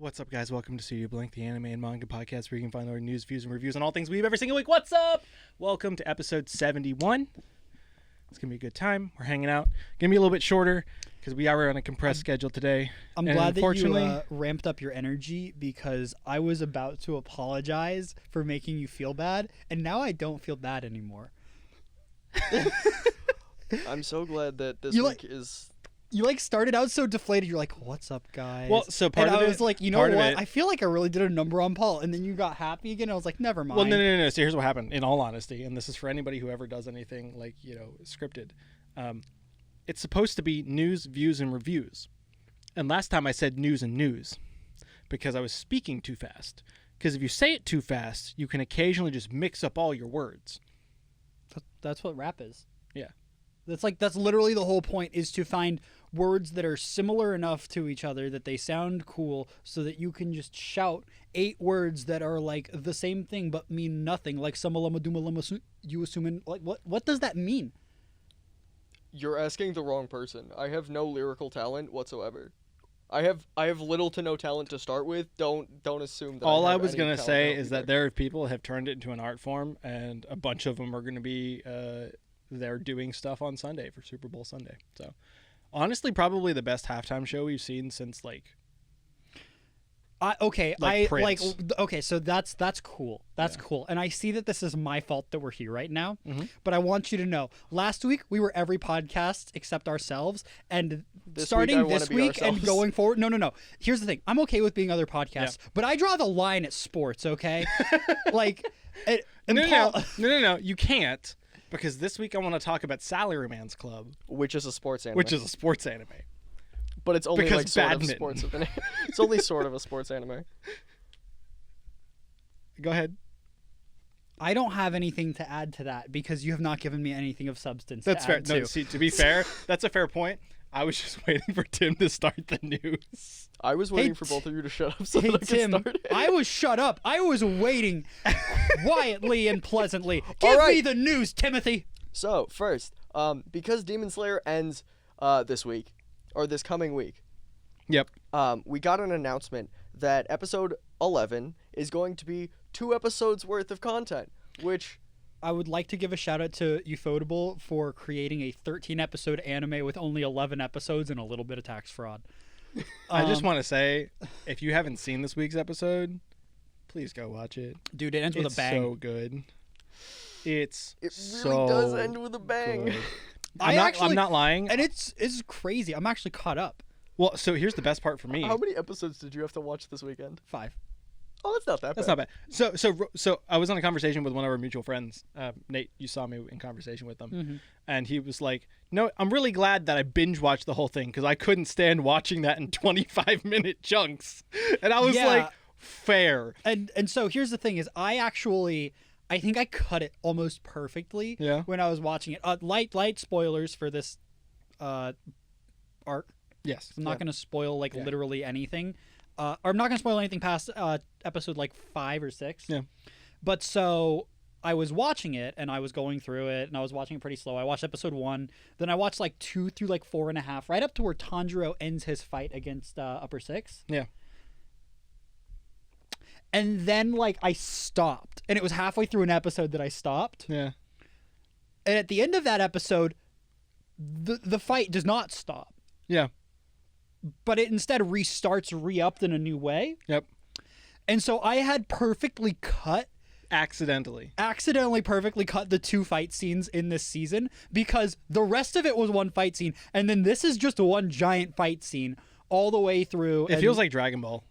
What's up, guys? Welcome to Studio Blank, the anime and manga podcast where you can find our news, views, and reviews on all things we've every single week. What's up? Welcome to episode 71. It's going to be a good time. We're hanging out. Going to be a little bit shorter because we are on a compressed schedule today. I'm glad that you ramped up your energy because I was about to apologize for making you feel bad, and now I don't feel bad anymore. I'm so glad that this week is... You started out so deflated. You're like, "What's up, guys?" Well, so part and of I it, was like, you know what? I feel like I really did a number on Paul, and then you got happy again. I was like, never mind. Well, no. So here's what happened. In all honesty, and this is for anybody who ever does anything like scripted, it's supposed to be news, views, and reviews. And last time I said news and news because I was speaking too fast. Because if you say it too fast, you can occasionally just mix up all your words. That's what rap is. Yeah. That's literally the whole point, is to find words that are similar enough to each other that they sound cool so that you can just shout 8 words that are like the same thing but mean nothing, like sumalama dumalama you assume. Like what does that mean? You're asking the wrong person. I have no lyrical talent whatsoever. I have little to no talent to start with. Don't assume that. All I have was any going to say talent is that there are people who have turned it into an art form, and a bunch of them are going to be they're doing stuff on Sunday for Super Bowl Sunday. So honestly, probably the best halftime show we've seen since Okay, so that's cool. That's cool. And I see that this is my fault that we're here right now. Mm-hmm. But I want you to know, last week we were every podcast except ourselves, and starting this week and going forward. No. Here's the thing. I'm okay with being other podcasts, but I draw the line at sports, okay? No. You can't. Because this week I want to talk about Salaryman's Club, which is a sports anime. But it's only because like sort badminton. of sports. It's only sort of a sports anime. Go ahead. I don't have anything to add to that because you have not given me anything of substance. That's fair. No, see, to be fair, that's a fair point. I was just waiting for Tim to start the news. I was waiting for both of you to shut up so that I could start it. I was shut up. I was waiting quietly and pleasantly. Give me the news, Timothy. So, first, because Demon Slayer ends this week, or this coming week. Yep. We got an announcement that episode 11 is going to be 2 episodes worth of content, which... I would like to give a shout out to Ufotable for creating a 13-episode anime with only 11 episodes and a little bit of tax fraud. I just want to say, if you haven't seen this week's episode, please go watch it. Dude, it ends with a bang. It's so good. It really does end with a bang. Good. I'm not lying. And it's crazy. I'm actually caught up. Well, so here's the best part for me. How many episodes did you have to watch this weekend? 5. Oh, that's not that bad. That's not bad. So I was on a conversation with one of our mutual friends, Nate. You saw me in conversation with him, and he was like, "No, I'm really glad that I binge watched the whole thing because I couldn't stand watching that in 25-minute chunks." And I was like, "Fair." And so here's the thing: is I think I cut it almost perfectly. Yeah. When I was watching it, light spoilers for this arc. Yes. I'm not going to spoil literally anything. Or I'm not going to spoil anything past episode 5 or 6. Yeah. But so I was watching it and I was going through it and I was watching it pretty slow. I watched episode 1. Then I watched 2 through 4.5, right up to where Tanjiro ends his fight against Upper 6. Yeah. And then I stopped. And it was halfway through an episode that I stopped. Yeah. And at the end of that episode, the fight does not stop. Yeah. But it instead restarts re-upped in a new way. Yep. And so I had perfectly accidentally perfectly cut the 2 fight scenes in this season because the rest of it was one fight scene. And then this is just one giant fight scene all the way through. It feels like Dragon Ball.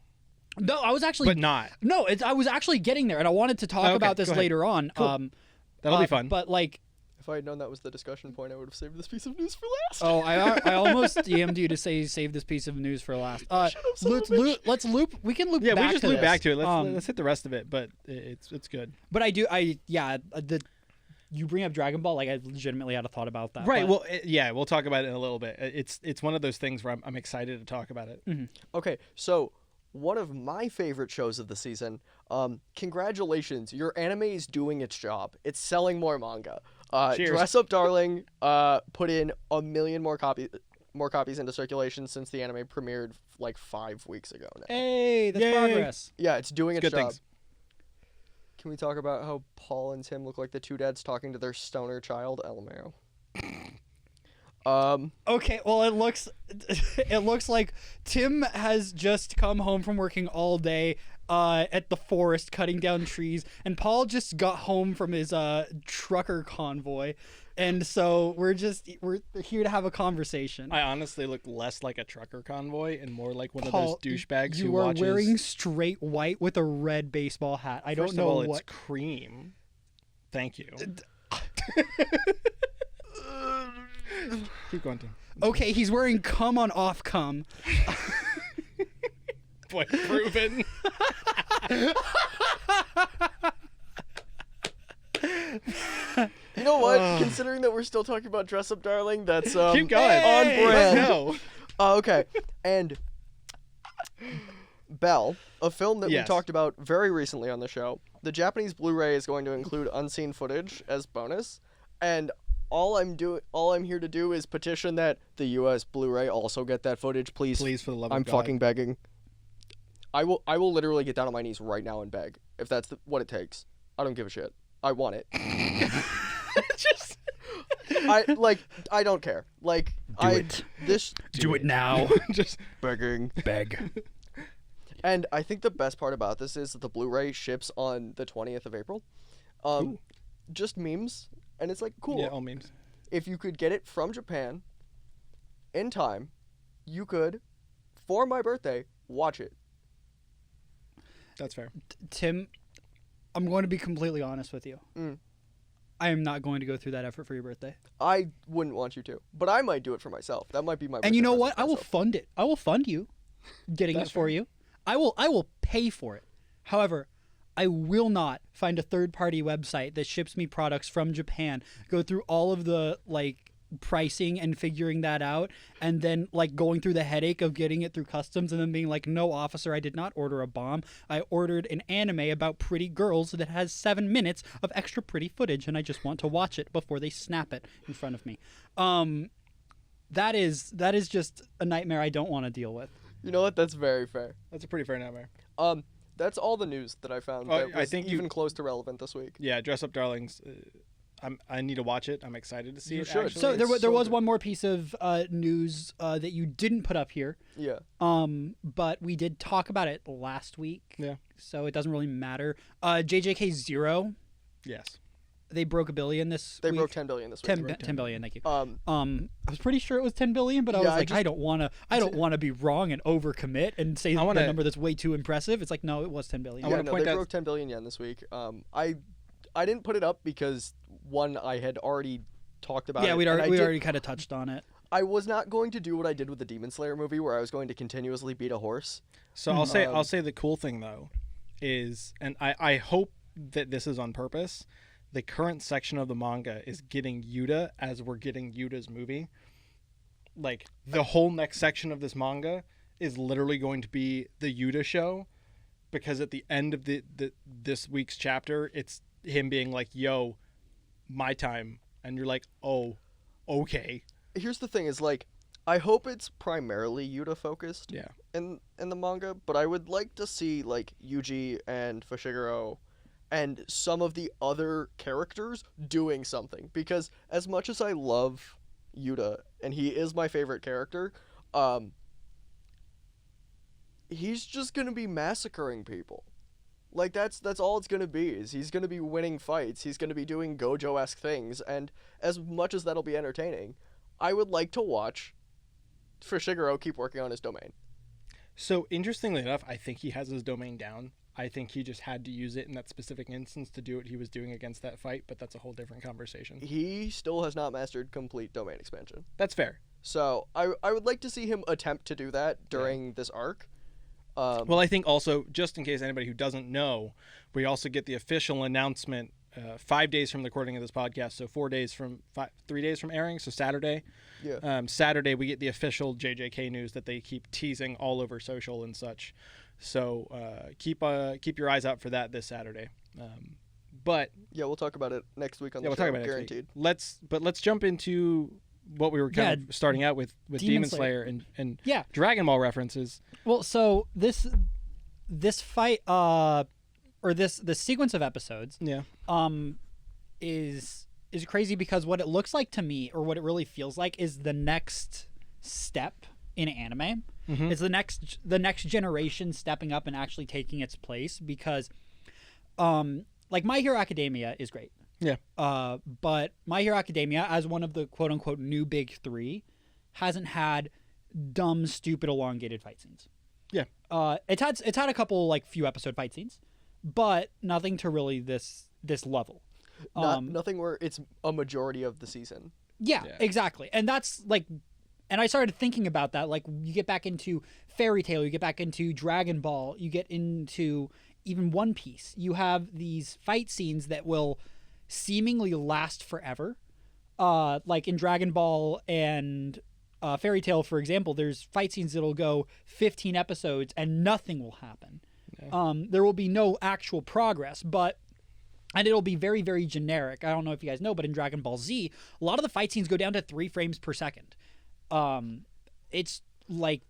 No, I was actually... But not. No, I was actually getting there and I wanted to talk about this later on. Cool. That'll be fun. But if I had known that was the discussion point, I would have saved this piece of news for last. Oh, I almost DM'd you to say save this piece of news for last. Let's loop. We can loop. Yeah, back we just to loop this. back to it. Let's hit the rest of it, but it's good. But you bring up Dragon Ball, I legitimately had a thought about that. Right. Well, we'll talk about it in a little bit. It's one of those things where I'm excited to talk about it. Mm-hmm. Okay, so one of my favorite shows of the season. Congratulations, your anime is doing its job. It's selling more manga. Cheers. Dress Up Darling put in 1 million more more copies into circulation since the anime premiered like 5 weeks ago now. Hey, that's Yay. progress. Yeah, it's doing its Good job. things. Can we talk about how Paul and Tim look like the two dads talking to their stoner child, LMAO? Okay, well it looks like Tim has just come home from working all day at the forest cutting down trees, and Paul just got home from his trucker convoy, and so we're here to have a conversation. I honestly look less like a trucker convoy and more like one Paul, of those douchebags who you are watches. wearing straight white with a red baseball hat. I don't First know of all, what. it's cream. Thank you. Keep going, Tim. Okay, he's wearing cum on off cum. Point proven. You know what? Considering that we're still talking about Dress Up Darling, that's Keep going. on Hey! brand. Let's go. Okay. And Belle, a film that we Yes. talked about very recently on the show, the Japanese Blu-ray is going to include unseen footage as bonus, and all I'm here to do is petition that the US Blu-ray also get that footage, please. Please, for the love I'm of God. fucking begging. I will literally get down on my knees right now and beg if that's what it takes. I don't give a shit. I want it. Just I don't care. Like Do it now. just begging. Beg. And I think the best part about this is that the Blu-ray ships on the 20th of April. Ooh. Just memes, and it's like cool. yeah, all memes. If you could get it from Japan in time, you could, for my birthday, watch it. That's fair. Tim, I'm going to be completely honest with you. Mm. I am not going to go through that effort for your birthday. I wouldn't want you to, but I might do it for myself. That might be my. And you know birthday what? present I will myself. fund it. I will fund you getting That's it for fair. you. I will pay for it. However, I will not find a third-party website that ships me products from Japan, go through all of the pricing and figuring that out, and then going through the headache of getting it through customs and then being like, no, officer, I did not order a bomb. I ordered an anime about pretty girls that has 7 minutes of extra pretty footage, and I just want to watch it before they snap it in front of me. That is just a nightmare I don't want to deal with. You know what? That's very fair. That's a pretty fair nightmare. That's all the news that I found Oh, that was I think even close to relevant this week. Yeah, Dress Up Darlings. I need to watch it. I'm excited to see You it. should. Actually. So there It's there was good. one more piece of news that you didn't put up here. Yeah. But we did talk about it last week. Yeah. So it doesn't really matter. JJK Zero, Yes. they broke $1 billion this They week. broke 10 billion this week. 10 billion, thank you. Um, I was pretty sure it was 10 billion, but I Yeah, was I like, just- I don't want to be wrong and overcommit and say I wanna- the number that's way too impressive. It's like, no, it was 10 billion. I yeah, wanna no, point they out- broke 10 billion yen this week. I didn't put it up because one, I had already talked about Yeah, it. we'd and already kind of touched on it. I was not going to do what I did with the Demon Slayer movie, where I was going to continuously beat a horse. So I'll say the cool thing though is, and I hope that this is on purpose. The current section of the manga is getting Yuta as we're getting Yuta's movie. Like the whole next section of this manga is literally going to be the Yuta show, because at the end of this week's chapter, it's him being like, "Yo, my time," and you're like, "Oh, okay." Here's the thing: is I hope it's primarily Yuta focused. Yeah. In the manga, but I would like to see Yuji and Fushiguro and some of the other characters doing something, because as much as I love Yuta and he is my favorite character, he's just gonna be massacring people. That's all it's gonna be. Is he's gonna be winning fights. He's gonna be doing Gojo-esque things, and as much as that'll be entertaining, I would like to watch Fushiguro keep working on his domain. So interestingly enough, I think he has his domain down. I think he just had to use it in that specific instance to do what he was doing against that fight, but that's a whole different conversation. He still has not mastered complete domain expansion. That's fair. So I would like to see him attempt to do that during this arc. Well, I think also, just in case anybody who doesn't know, we also get the official announcement 5 days from the recording of this podcast, so 3 days from airing, so Saturday. Yeah. Saturday, we get the official JJK news that they keep teasing all over social and such. So keep your eyes out for that this Saturday. But Yeah, we'll talk about it next week on the we'll show. talk about it guaranteed. next week. Let's jump into what we were kind of starting out with Demon Slayer and Yeah. Dragon Ball references. Well, so this fight or this sequence of episodes Yeah. is crazy because what it looks like to me, or what it really feels like, is the next step in anime. Mhm. It's the next generation stepping up and actually taking its place, because like My Hero Academia is great. Yeah. But My Hero Academia, as one of the quote unquote new big three, hasn't had dumb, stupid, elongated fight scenes. Yeah. It's had a couple like few episode fight scenes, but nothing to really this level. Nothing where it's a majority of the season. Yeah, Yeah. exactly. And that's like, and I started thinking about that. Like, you get back into Fairy Tail, you get back into Dragon Ball, you get into even One Piece. You have these fight scenes that will seemingly last forever. Like in Dragon Ball and Fairy Tail, for example, there's fight scenes that'll go 15 episodes and nothing will happen. Yeah. There will be no actual progress, and it'll be very, very generic. I don't know if you guys know, but in Dragon Ball Z, a lot of the fight scenes go down to 3 frames per second. It's like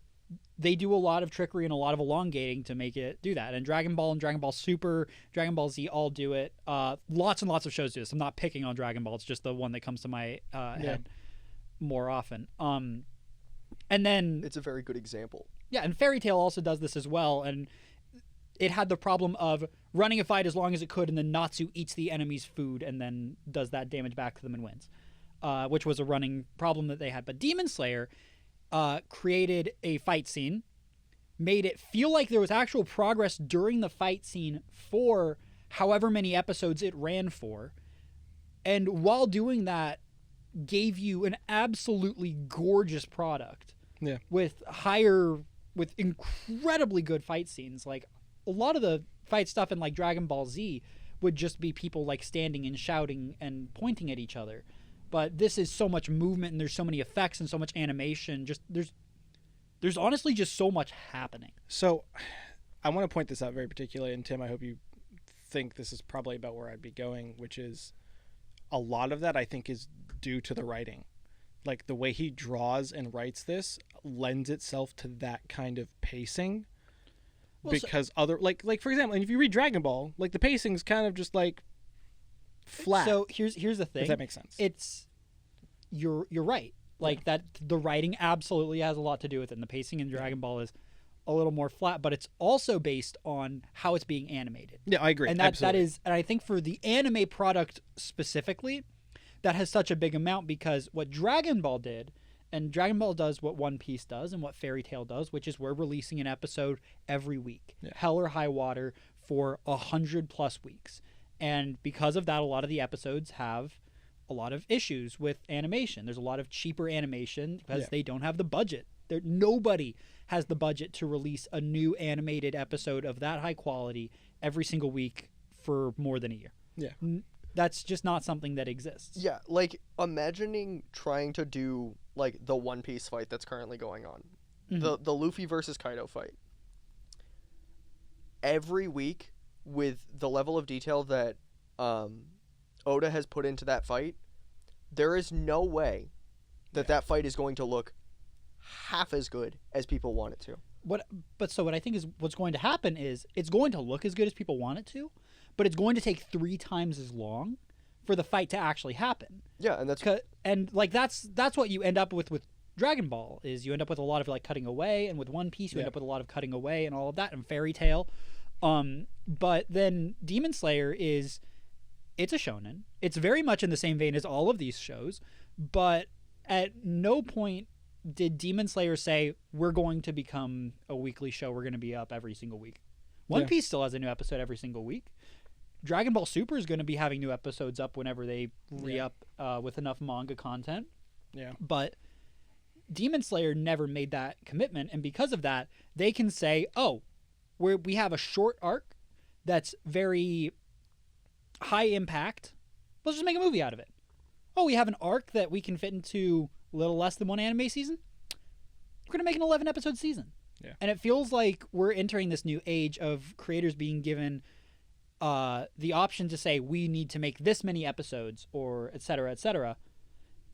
they do a lot of trickery and a lot of elongating to make it do that. And Dragon Ball and Dragon Ball Super, Dragon Ball Z all do it. Lots and lots of shows do this. I'm not picking on Dragon Ball. It's just the one that comes to my head more often. And then It's a very good example. yeah, and Fairy Tail also does this as well, and it had the problem of running a fight as long as it could, and then Natsu eats the enemy's food and then does that damage back to them and wins, which was a running problem that they had. But Demon Slayer created a fight scene, made it feel like there was actual progress during the fight scene for however many episodes it ran for, and while doing that, gave you an absolutely gorgeous product. Yeah. With incredibly good fight scenes. Like, a lot of the fight stuff in like Dragon Ball Z would just be people like standing and shouting and pointing at each other. But this is so much movement, and there's so many effects and so much animation. Just there's honestly just so much happening. So I want to point this out very particularly, and Tim, I hope you think this is probably about where I'd be going, which is a lot of that I think is due to the writing. Like, the way he draws and writes this lends itself to that kind of pacing. Well, Because other like for example, and if you read Dragon Ball, like, the pacing's kind of just like flat. So here's the thing. If that makes sense. It's you're right. Like, that the writing absolutely has a lot to do with it. And the pacing in Dragon Ball is a little more flat, but it's also based on how it's being animated. Yeah, I agree. And that Absolutely. is, and I think for the anime product specifically, that has such a big amount, because what Dragon Ball did, and Dragon Ball does what One Piece does and what Fairy Tail does, which is we're releasing an episode every week, hell or high water, for 100+ weeks. And because of that, a lot of the episodes have a lot of issues with animation. There's a lot of cheaper animation because they don't have the budget. Nobody has the budget to release a new animated episode of that high quality every single week for more than a year. Yeah. That's just not something that exists. Yeah, like, imagining trying to do like the One Piece fight that's currently going on, the Luffy versus Kaido fight. Every week, with the level of detail that Oda has put into that fight, there is no way that fight is going to look half as good as people want it to. What I think is what's going to happen is it's going to look as good as people want it to, but it's going to take 3 times as long for the fight to actually happen. Yeah, and that's what you end up with Dragon Ball, is you end up with a lot of like cutting away, and with One Piece you end up with a lot of cutting away and all of that, and Fairy Tail. But then Demon Slayer it's a shonen. It's very much in the same vein as all of these shows, but at no point did Demon Slayer say, we're going to become a weekly show, we're going to be up every single week. One Piece still has a new episode every single week. Dragon Ball Super is going to be having new episodes up whenever they re-up with enough manga content. Yeah. But Demon Slayer never made that commitment, and because of that, they can say, oh, we have a short arc that's very high impact. Let's just make a movie out of it. Oh, we have an arc that we can fit into a little less than one anime season. We're going to make an 11-episode season. Yeah. And it feels like we're entering this new age of creators being given the option to say, we need to make this many episodes, or et cetera,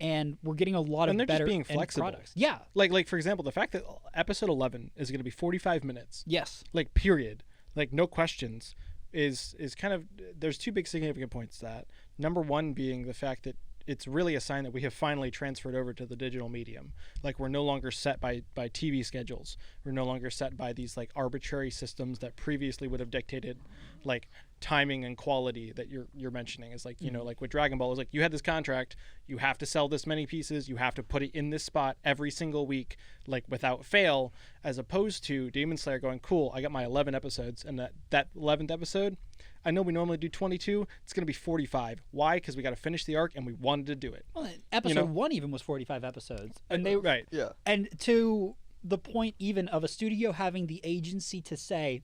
and we're getting a lot And of they're just better being end flexible. products. Yeah. Like for example, the fact that episode 11 is going to be 45 minutes, Yes. like period, like no questions, is kind of, there's two big significant points to that. Number one being the fact that it's really a sign that we have finally transferred over to the digital medium. Like we're no longer set by TV schedules. We're no longer set by these like arbitrary systems that previously would have dictated like timing and quality that you're mentioning. Is like, you know, like with Dragon Ball, is like you had this contract, you have to sell this many pieces, you have to put it in this spot every single week, like without fail, as opposed to Demon Slayer going, cool, I got my 11 episodes, and that 11th episode, I know we normally do 22. It's going to be 45. Why? Because we got to finish the arc, and we wanted to do it. Well, episode 1 even was 45 episodes, and they right. Yeah. And to the point even of a studio having the agency to say,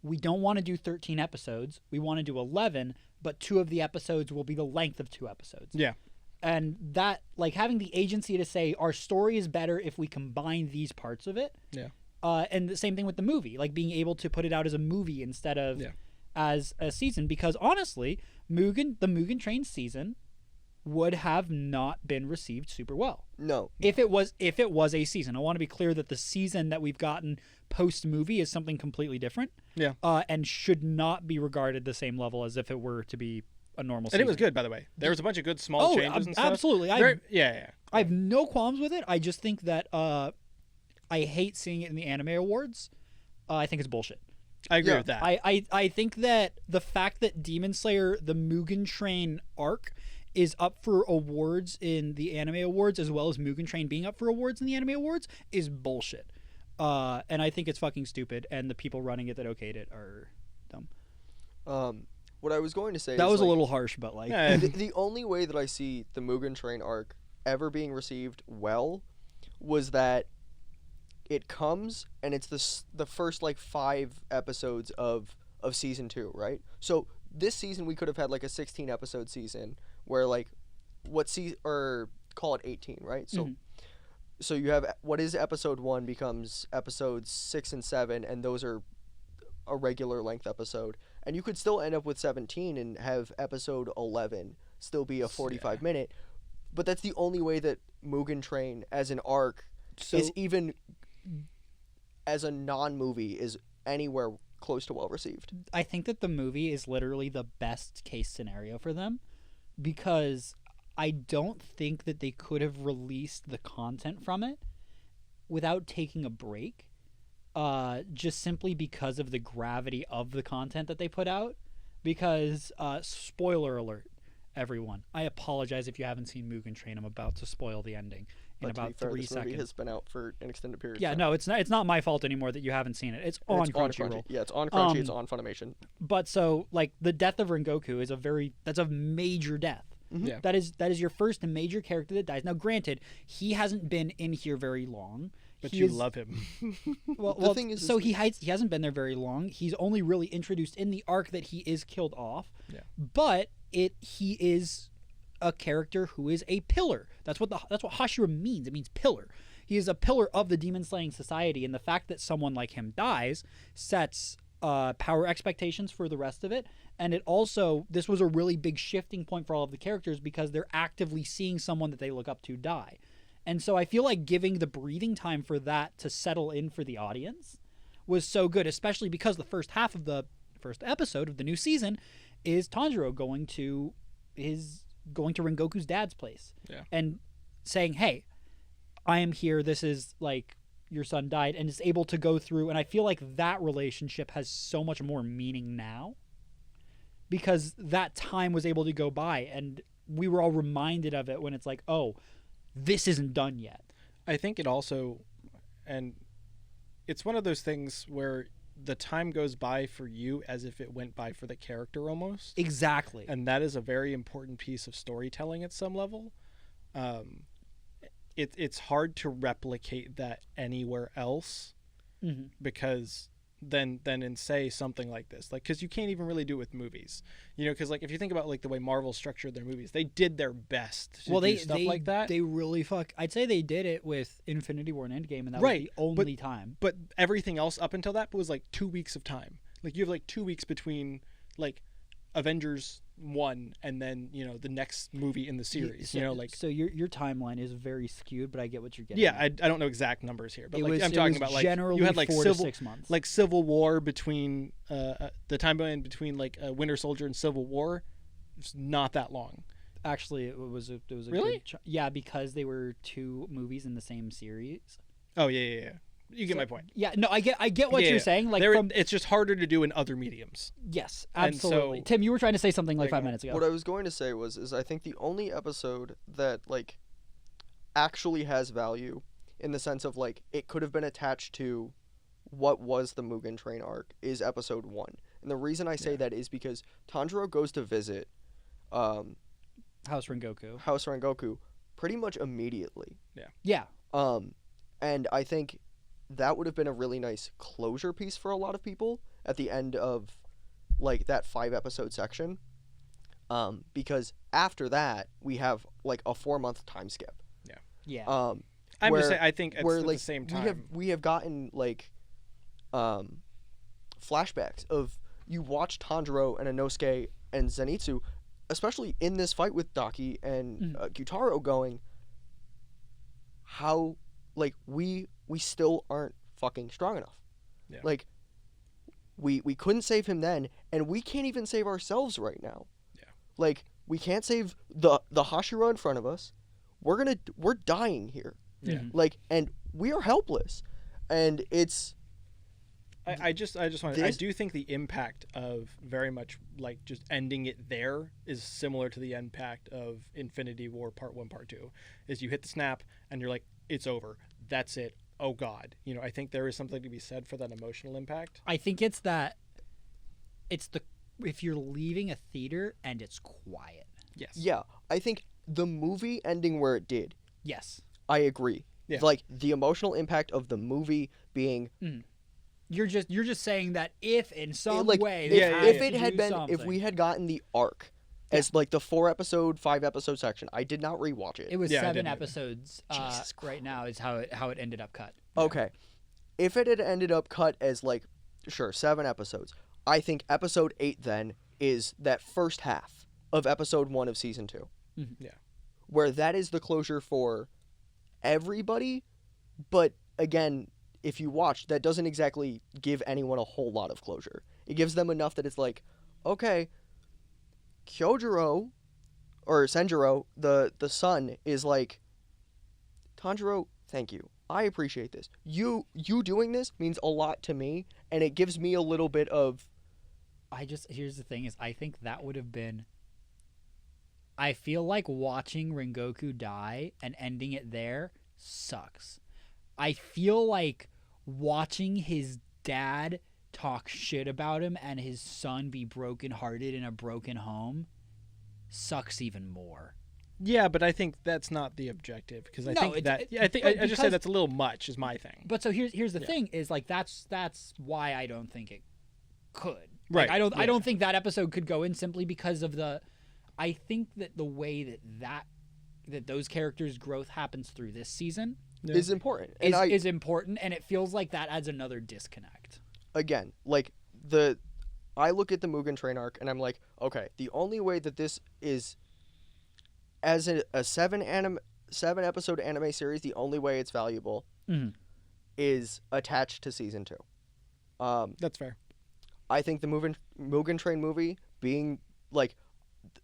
we don't want to do 13 episodes. We want to do 11, but 2 of the episodes will be the length of 2 episodes. Yeah. And that, like, having the agency to say our story is better if we combine these parts of it. Yeah. And the same thing with the movie, like being able to put it out as a movie instead of as a season, because honestly, the Mugen Train season would have not been received super well. No. If it was a season. I want to be clear that the season that we've gotten post movie is something completely different. Yeah. And should not be regarded the same level as if it were to be a normal season. And it was good, by the way. There was a bunch of good small changes and stuff. Absolutely. Yeah. I have no qualms with it. I just think that I hate seeing it in the anime awards. I think it's bullshit. I agree with that. I think that the fact that Demon Slayer, the Mugen Train arc, is up for awards in the anime awards as well as Mugen Train being up for awards in the anime awards is bullshit. And I think it's fucking stupid, and the people running it that okayed it are dumb. What I was going to say that is, was a like, little harsh, but like the only way that I see the Mugen Train arc ever being received well was that it comes and it's the first like 5 episodes of season 2, right? So this season we could have had like a 16 episode season where like or call it 18, right? So so you have what is episode 1 becomes episodes 6 and 7, and those are a regular length episode, and you could still end up with 17 and have episode 11 still be a 45 minute, but that's the only way that Mugen Train as an arc is even as a non-movie is anywhere close to well received. I think that the movie is literally the best case scenario for them, because I don't think that they could have released the content from it without taking a break, just simply because of the gravity of the content that they put out. Because, spoiler alert, everyone, I apologize if you haven't seen Mugen Train. I'm about to spoil the ending in But about to be fair, 3 this seconds. movie has been out for an extended period of Yeah, time. no, it's not my fault anymore that you haven't seen it. It's on Crunchyroll. Yeah, it's on Crunchy, it's on Funimation. But so, like, the death of Rengoku is that's a major death. Yeah. That is your first major character that dies. Now, granted, he hasn't been in here very long. But He you is- love him. Well, thing is so he hasn't been there very long. He's only really introduced in the arc that he is killed off. Yeah. But he is a character who is a pillar. That's what Hashira means. It means pillar. He is a pillar of the demon slaying society, and the fact that someone like him dies sets power expectations for the rest of it. And it also, this was a really big shifting point for all of the characters because they're actively seeing someone that they look up to die. And so I feel like giving the breathing time for that to settle in for the audience was so good, especially because the first half of the first episode of the new season is Tanjiro going to Rengoku's dad's place. Yeah. And saying, "Hey, I am here. This is like your son died," and is able to go through. And I feel like that relationship has so much more meaning now because that time was able to go by, and we were all reminded of it when it's like, oh, this isn't done yet. I think it also, and it's one of those things where the time goes by for you as if it went by for the character almost. Exactly. And that is a very important piece of storytelling at some level. It's hard to replicate that anywhere else because then in say something like this, like, because you can't even really do it with movies, because like if you think about like the way Marvel structured their movies, they did their best to do stuff like that. They really I'd say they did it with Infinity War and Endgame, and that Right, was the only time. But everything else up until that was like 2 weeks of time. Like you have like 2 weeks between like Avengers one and then the next movie in the series. So your timeline is very skewed, but I get what you're getting. Yeah, at. I don't know exact numbers here, but I'm talking about generally you had 4 to 6 months. like Civil War between the timeline between Winter Soldier and Civil War. It's not that long. Actually, it was a Really? Yeah, because they were 2 movies in the same series. Oh yeah. You get my point. Yeah, no, I get what Yeah, you're yeah. saying. Like it's just harder to do in other mediums. yes, And absolutely. so- Tim, you were trying to say something like Like, 5 minutes ago. What I was going to say is I think the only episode that like actually has value in the sense of like it could have been attached to what was the Mugen Train arc is episode 1. And the reason I say that is because Tanjiro goes to visit House Rengoku. House Rengoku pretty much immediately. Yeah. And I think that would have been a really nice closure piece for a lot of people at the end of like that 5-episode section. Because after that we have like a 4-month time skip. Yeah. I'm where- just saying. I think at where the like same time, we have gotten like flashbacks of you watch Tanjiro and Inosuke and Zenitsu, especially in this fight with Daki and Gyutaro, going how like we still aren't fucking strong enough. Yeah. Like we couldn't save him then, and we can't even save ourselves right now. Yeah. Like we can't save the Hashira in front of us. We're dying here. Yeah. Like, and we are helpless, and it's. I just want to. I This- do think the impact of very much like just ending it there is similar to the impact of Infinity War Part 1, Part 2. Is you hit the snap and you're like, it's over. That's it. Oh God. I think there is something to be said for that emotional impact. I think it's if you're leaving a theater and it's quiet. Yes. Yeah, I think the movie ending where it did. Yes. I agree. Yeah. Like the emotional impact of the movie being You're just saying that if in some like way if, they Yeah, have if to it had do been something. if we had gotten the arc as like the 4-episode, 5-episode section. I did not rewatch it. It was Yeah, I 7 didn't either. episodes. Jesus Right now is how it ended up cut. Okay. If it had ended up cut as like sure 7 episodes, I think episode 8 then is that first half of episode 1 of season 2. Yeah. Where that is the closure for everybody, but again, if you watch, that doesn't exactly give anyone a whole lot of closure. It gives them enough that it's like, okay, Kyojiro or Senjiro, the son, is like, Tanjiro, thank you. I appreciate this. You doing this means a lot to me, and it gives me a little bit of Here's the thing is I think that would have been. I feel like watching Rengoku die and ending it there sucks. I feel like watching his dad talk shit about him and his son be brokenhearted in a broken home sucks even more. Yeah, but I think that's not the objective because I No, think it's- that I think but I just say because- that's a little much is my thing. But so here's the Yeah. thing is like that's why I don't think it could. Right, Like, I yeah. don't think that episode could go in simply because of I think that the way that those characters' growth happens through this season Yeah. is important. And is important, and it feels like that adds another disconnect. again, like I look at the Mugen Train arc and I'm like, okay, the only way that this is as a 7-episode anime series, the only way it's valuable Mhm. is attached to season 2. That's fair. I think the Mugen Train movie being like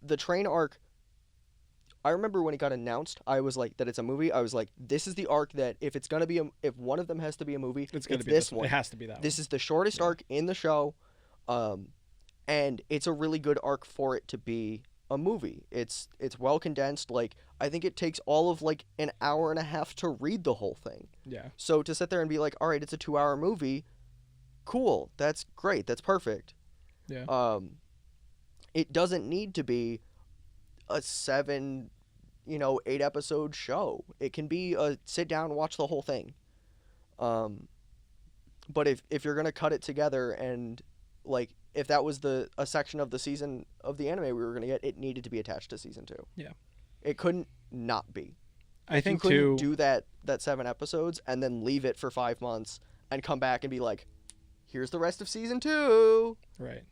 the train arc. I remember when it got announced, I was like that it's a movie. I was like, this is the arc that if it's gonna be if one of them has to be a movie, It's gonna be this one. It has to be that. This is the shortest arc in the show, and it's a really good arc for it to be a movie. It's well condensed. Like I think it takes all of like an hour and a half to read the whole thing. one. Yeah. So to sit there and be like, all right, it's a 2-hour movie, cool, that's great, that's perfect. Yeah. It doesn't need to be a 7, 8-episode show. It can be a sit down, watch the whole thing. But if you're gonna cut it together and like if that was a section of the season of the anime we were gonna get, it needed to be attached to season 2. Yeah. It couldn't not be. I think you too. couldn't do that 7 episodes and then leave it for 5 months and come back and be like, here's the rest of season 2. Right.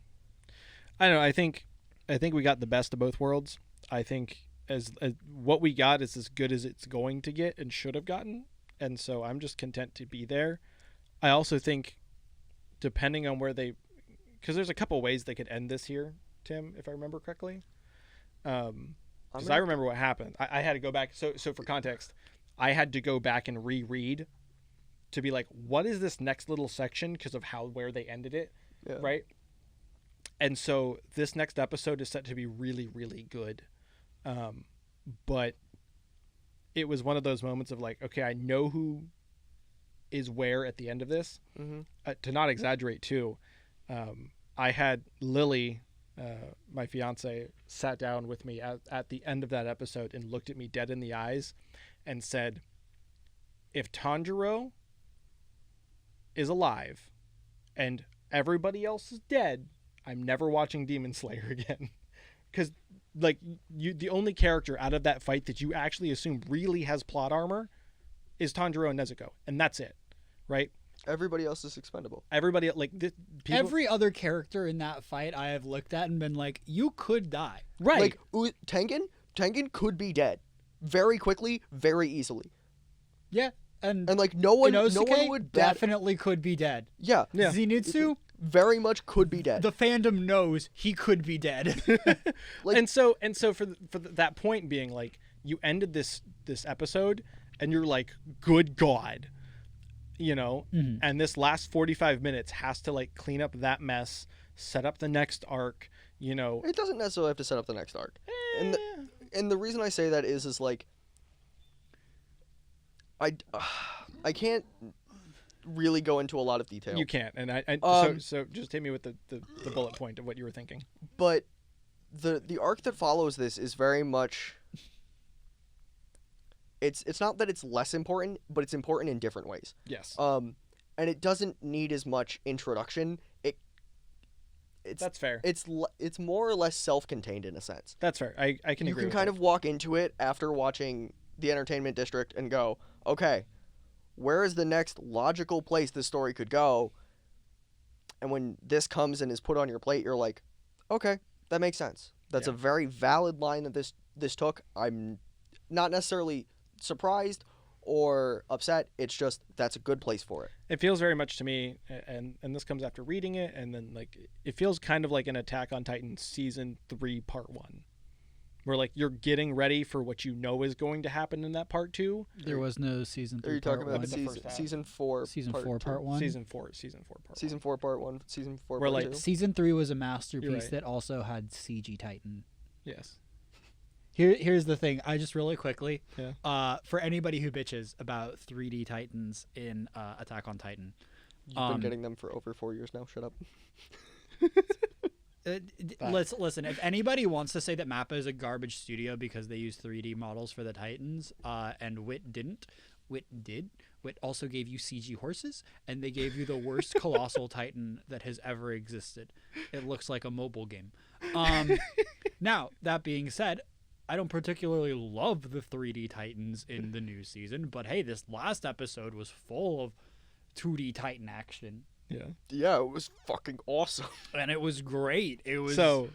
I don't know. I think I think we got the best of both worlds. I think as what we got is as good as it's going to get and should have gotten, and so I'm just content to be there. I also think, depending on where they, because there's a couple ways they could end this here, Tim, if I remember correctly. Because I remember what happened. I had to go back. So for context, I had to go back and reread to be like, what is this next little section because of where they ended it, right? And so this next episode is set to be really, really good. But it was one of those moments of like, okay, I know who is where at the end of this. To not exaggerate too, I had Lily, my fiance, sat down with me at the end of that episode and looked at me dead in the eyes and said, if Tanjiro is alive and everybody else is dead, I'm never watching Demon Slayer again. Because like the only character out of that fight that you actually assume really has plot armor is Tanjiro and Nezuko, and that's it, right? Everybody else is expendable. Everybody like every other character in that fight I have looked at and been like, you could die. Right. Like Tengen could be dead very quickly, very easily. Yeah, and like no one Inosuke would definitely could be dead. Yeah. Zenitsu very much could be dead. The fandom knows he could be dead. Like, and so for that point being like, you ended this episode and you're like, good God, you know, and this last 45 minutes has to like clean up that mess, set up the next arc, you know. It doesn't necessarily have to set up the next arc. And the reason I say that is like, I can't really go into a lot of detail. You can't, and so just hit me with the bullet point of what you were thinking. But the arc that follows this is very much. It's not that it's less important, but it's important in different ways. Yes. And it doesn't need as much introduction. That's fair. It's more or less self-contained in a sense. That's fair. I can agree. You can with kind that. of walk into it after watching the Entertainment District and go, okay, where is the next logical place this story could go? And when this comes and is put on your plate, you're like, okay, that makes sense. That's a very valid line that this took. I'm not necessarily surprised or upset. It's just that's a good place for it. It feels very much to me, and this comes after reading it, and then like it feels kind of like an Attack on Titan season 3 part 1. Where like you're getting ready for what you know is going to happen in that part 2. There was no season 3. Are you talking part about one. season 4? Season 4 part 1. Season 4 part 1. Season 4 part 1. Season 4 Where, part like, 2. Season 3 was a masterpiece right. that also had CG Titan. Yes. Here's the thing. I just really quickly, Yeah. For anybody who bitches about 3D Titans in Attack on Titan, You've been getting them for over 4 years now. Shut up. Listen. If anybody wants to say that Mappa is a garbage studio because they use 3D models for the Titans, and Wit didn't, Wit did. Wit also gave you CG horses, and they gave you the worst colossal Titan that has ever existed. It looks like a mobile game. Now that being said, I don't particularly love the 3D Titans in the new season, but hey, this last episode was full of 2D Titan action. Yeah. Yeah, it was fucking awesome. And it was great. It was So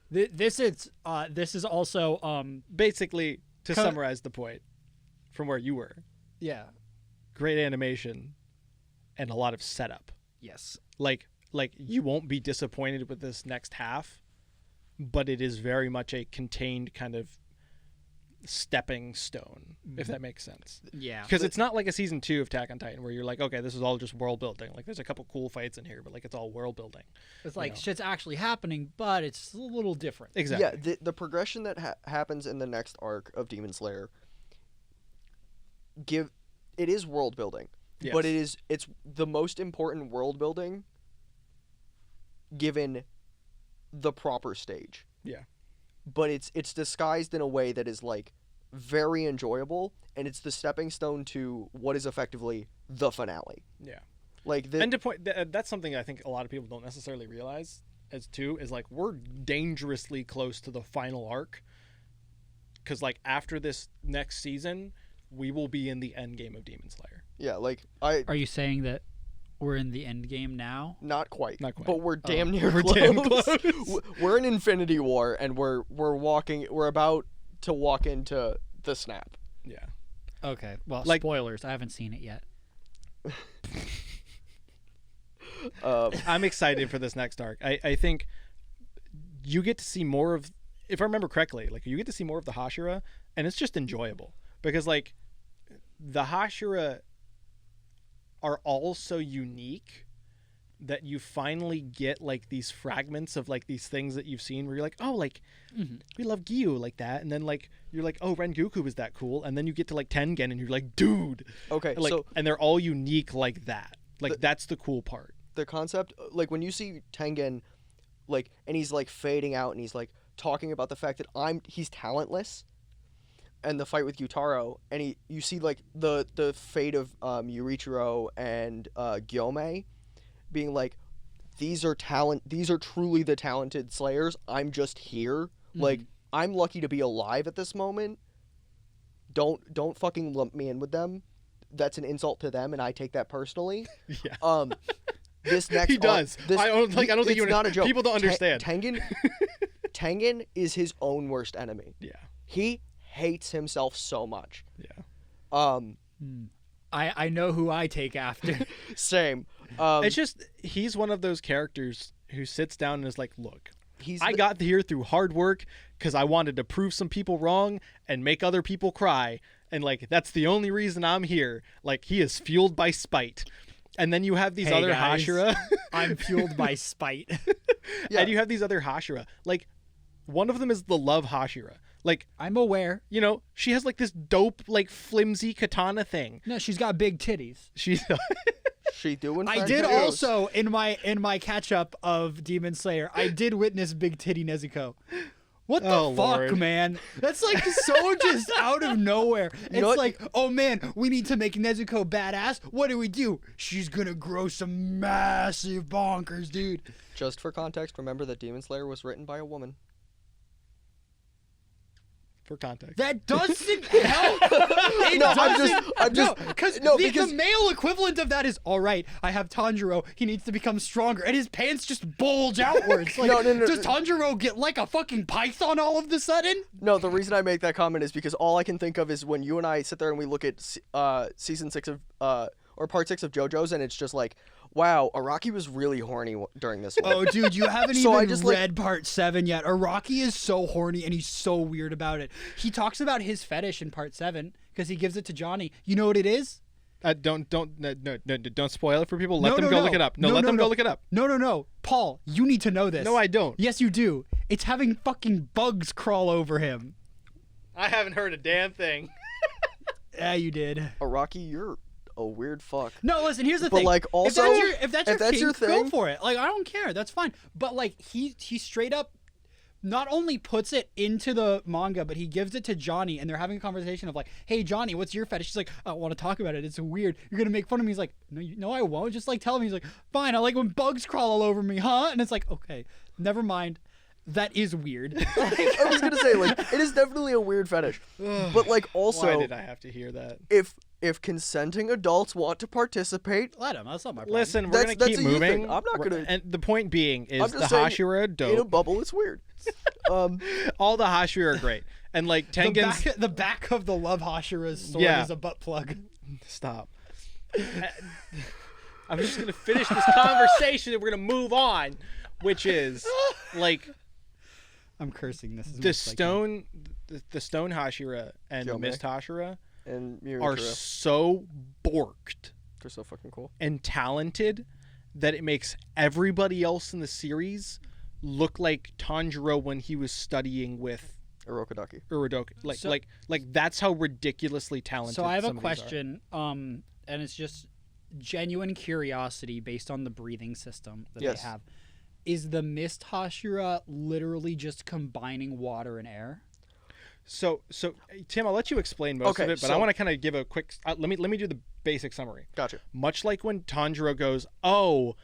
this is also basically to summarize the point from where you were. yeah. Great animation and a lot of setup. Yes. Like you won't be disappointed with this next half, but it is very much a contained kind of stepping stone, if that makes sense. Yeah. Because it's not like a season 2 of Attack on Titan where you're like, okay, this is all just world building. Like there's a couple cool fights in here, but like it's all world building. It's like know. shit's actually happening, but it's a little different. Exactly. Yeah, the progression that happens in the next arc of Demon Slayer it is world building. Yes. But it's the most important world building given the proper stage. Yeah. But it's disguised in a way that is like very enjoyable, and it's the stepping stone to what is effectively the finale. Yeah. Like And to point, that's something I think a lot of people don't necessarily realize as too, is like we're dangerously close to the final arc. Because like after this next season, we will be in the end game of Demon Slayer. Yeah, like Are you saying that We're in the end game now. Not quite. Not quite. But we're damn near We're close. damn close. We're in Infinity War, and we're about to walk into the snap. Yeah. Okay. Well, Like- spoilers. I haven't seen it yet. I'm excited for this next arc. I think you get to see more of, if I remember correctly, like you get to see more of the Hashira, and it's just enjoyable because like the Hashira are all so unique that you finally get like these fragments of like these things that you've seen where you're like, oh, like we love Gyu like that, and then like you're like, oh, Rengoku is that cool, and then you get to like Tengen and you're like, dude, Okay, like, so and they're all unique like that. Like that's the cool part. the concept, like when you see Tengen, like, and he's like fading out, and he's like talking about the fact that he's talentless, and the fight with Yutaro, and you see like the fate of Yurichiro and Gyome, being like, these are truly the talented slayers. I'm just here. Like, I'm lucky to be alive at this moment. Don't fucking lump me in with them. That's an insult to them, and I take that personally. Yeah. This next He does. I don't think it's you. not a joke. People don't understand. Tengen is his own worst enemy. Yeah. He hates himself so much. Yeah. I know who I take after. Same. It's just he's one of those characters who sits down and is like, look, I got here through hard work because I wanted to prove some people wrong and make other people cry, and like that's the only reason I'm here. Like he is fueled by spite. And then you have these Hey, other guys. Hashira. I'm fueled by spite. Yeah. And you have these other Hashira. Like one of them is the love Hashira. Like, I'm aware. you know, she has like this dope, like flimsy katana thing. No, she's got big titties. She's She doing. I did also in my catch up of Demon Slayer, I did witness big titty Nezuko. What the Oh, fuck, Lord. man? That's like so just out of nowhere. know what? It's like, oh man, we need to make Nezuko badass. What do? She's gonna grow some massive bonkers, dude. Just for context, remember that Demon Slayer was written by a woman. for context. That doesn't help. It No, doesn't. I'm just because no, the because male equivalent of that is all right. I have Tanjiro. He needs to become stronger, and his pants just bulge outwards. Like, No. does Tanjiro get like a fucking python all of the sudden? no. The reason I make that comment is because all I can think of is when you and I sit there and we look at season 6 of or part 6 of JoJo's, and it's just like, wow, Araki was really horny during this one. Oh, dude, you haven't So I even just, read part 7 yet. Araki is so horny, and he's so weird about it. He talks about his fetish in part 7 because he gives it to Johnny. You know what it is? Don't spoil it for people. Let them go look it up. Let them go look it up. No. Paul, you need to know this. No, I don't. Yes, you do. It's having fucking bugs crawl over him. I haven't heard a damn thing. Yeah, you did. Araki, you're a weird fuck. No, listen, here's the But, thing. like, also, if that's your kink, thing, go for it. Like, I don't care. That's fine. But like he straight up not only puts it into the manga, but he gives it to Johnny, and they're having a conversation of like, "Hey, Johnny, what's your fetish?" She's like, "I don't want to talk about it. It's weird. You're gonna make fun of me." He's like, "No, I won't. Just like tell me." He's like, "Fine. I like when bugs crawl all over me, huh?" And it's like, okay, never mind. That is weird. I was gonna say, like, it is definitely a weird fetish, but like also, Why did I have to hear that? if consenting adults want to participate, Let him. That's not my problem. Listen, we're That's- gonna keep that's a you thing. moving. I'm not gonna- And the point being is I'm the just saying, Hashira are in a dope. bubble, it's weird. All the Hashira are great, and like Tengen's. the back of the Love Hashira's sword Yeah. is a butt plug. Stop. I'm just gonna finish this conversation and we're gonna move on, which is like I'm cursing. This is the stone Hashira and the Gyome. Mist Hashira And are Miura, so borked they're so fucking cool. and talented that it makes everybody else in the series look like Tanjiro when he was studying with Urokodaki. Uradoka. So- Like that's how ridiculously talented. So I have a some of these are. question, and it's just genuine curiosity based on the breathing system that Yes. they have. Is the Mist Hashira literally just combining water and air? So Tim, I'll let you explain most Okay, of it, but I so- want to kind of give a quick. Let me do the basic summary. Gotcha. Much like when Tanjiro goes, "Oh,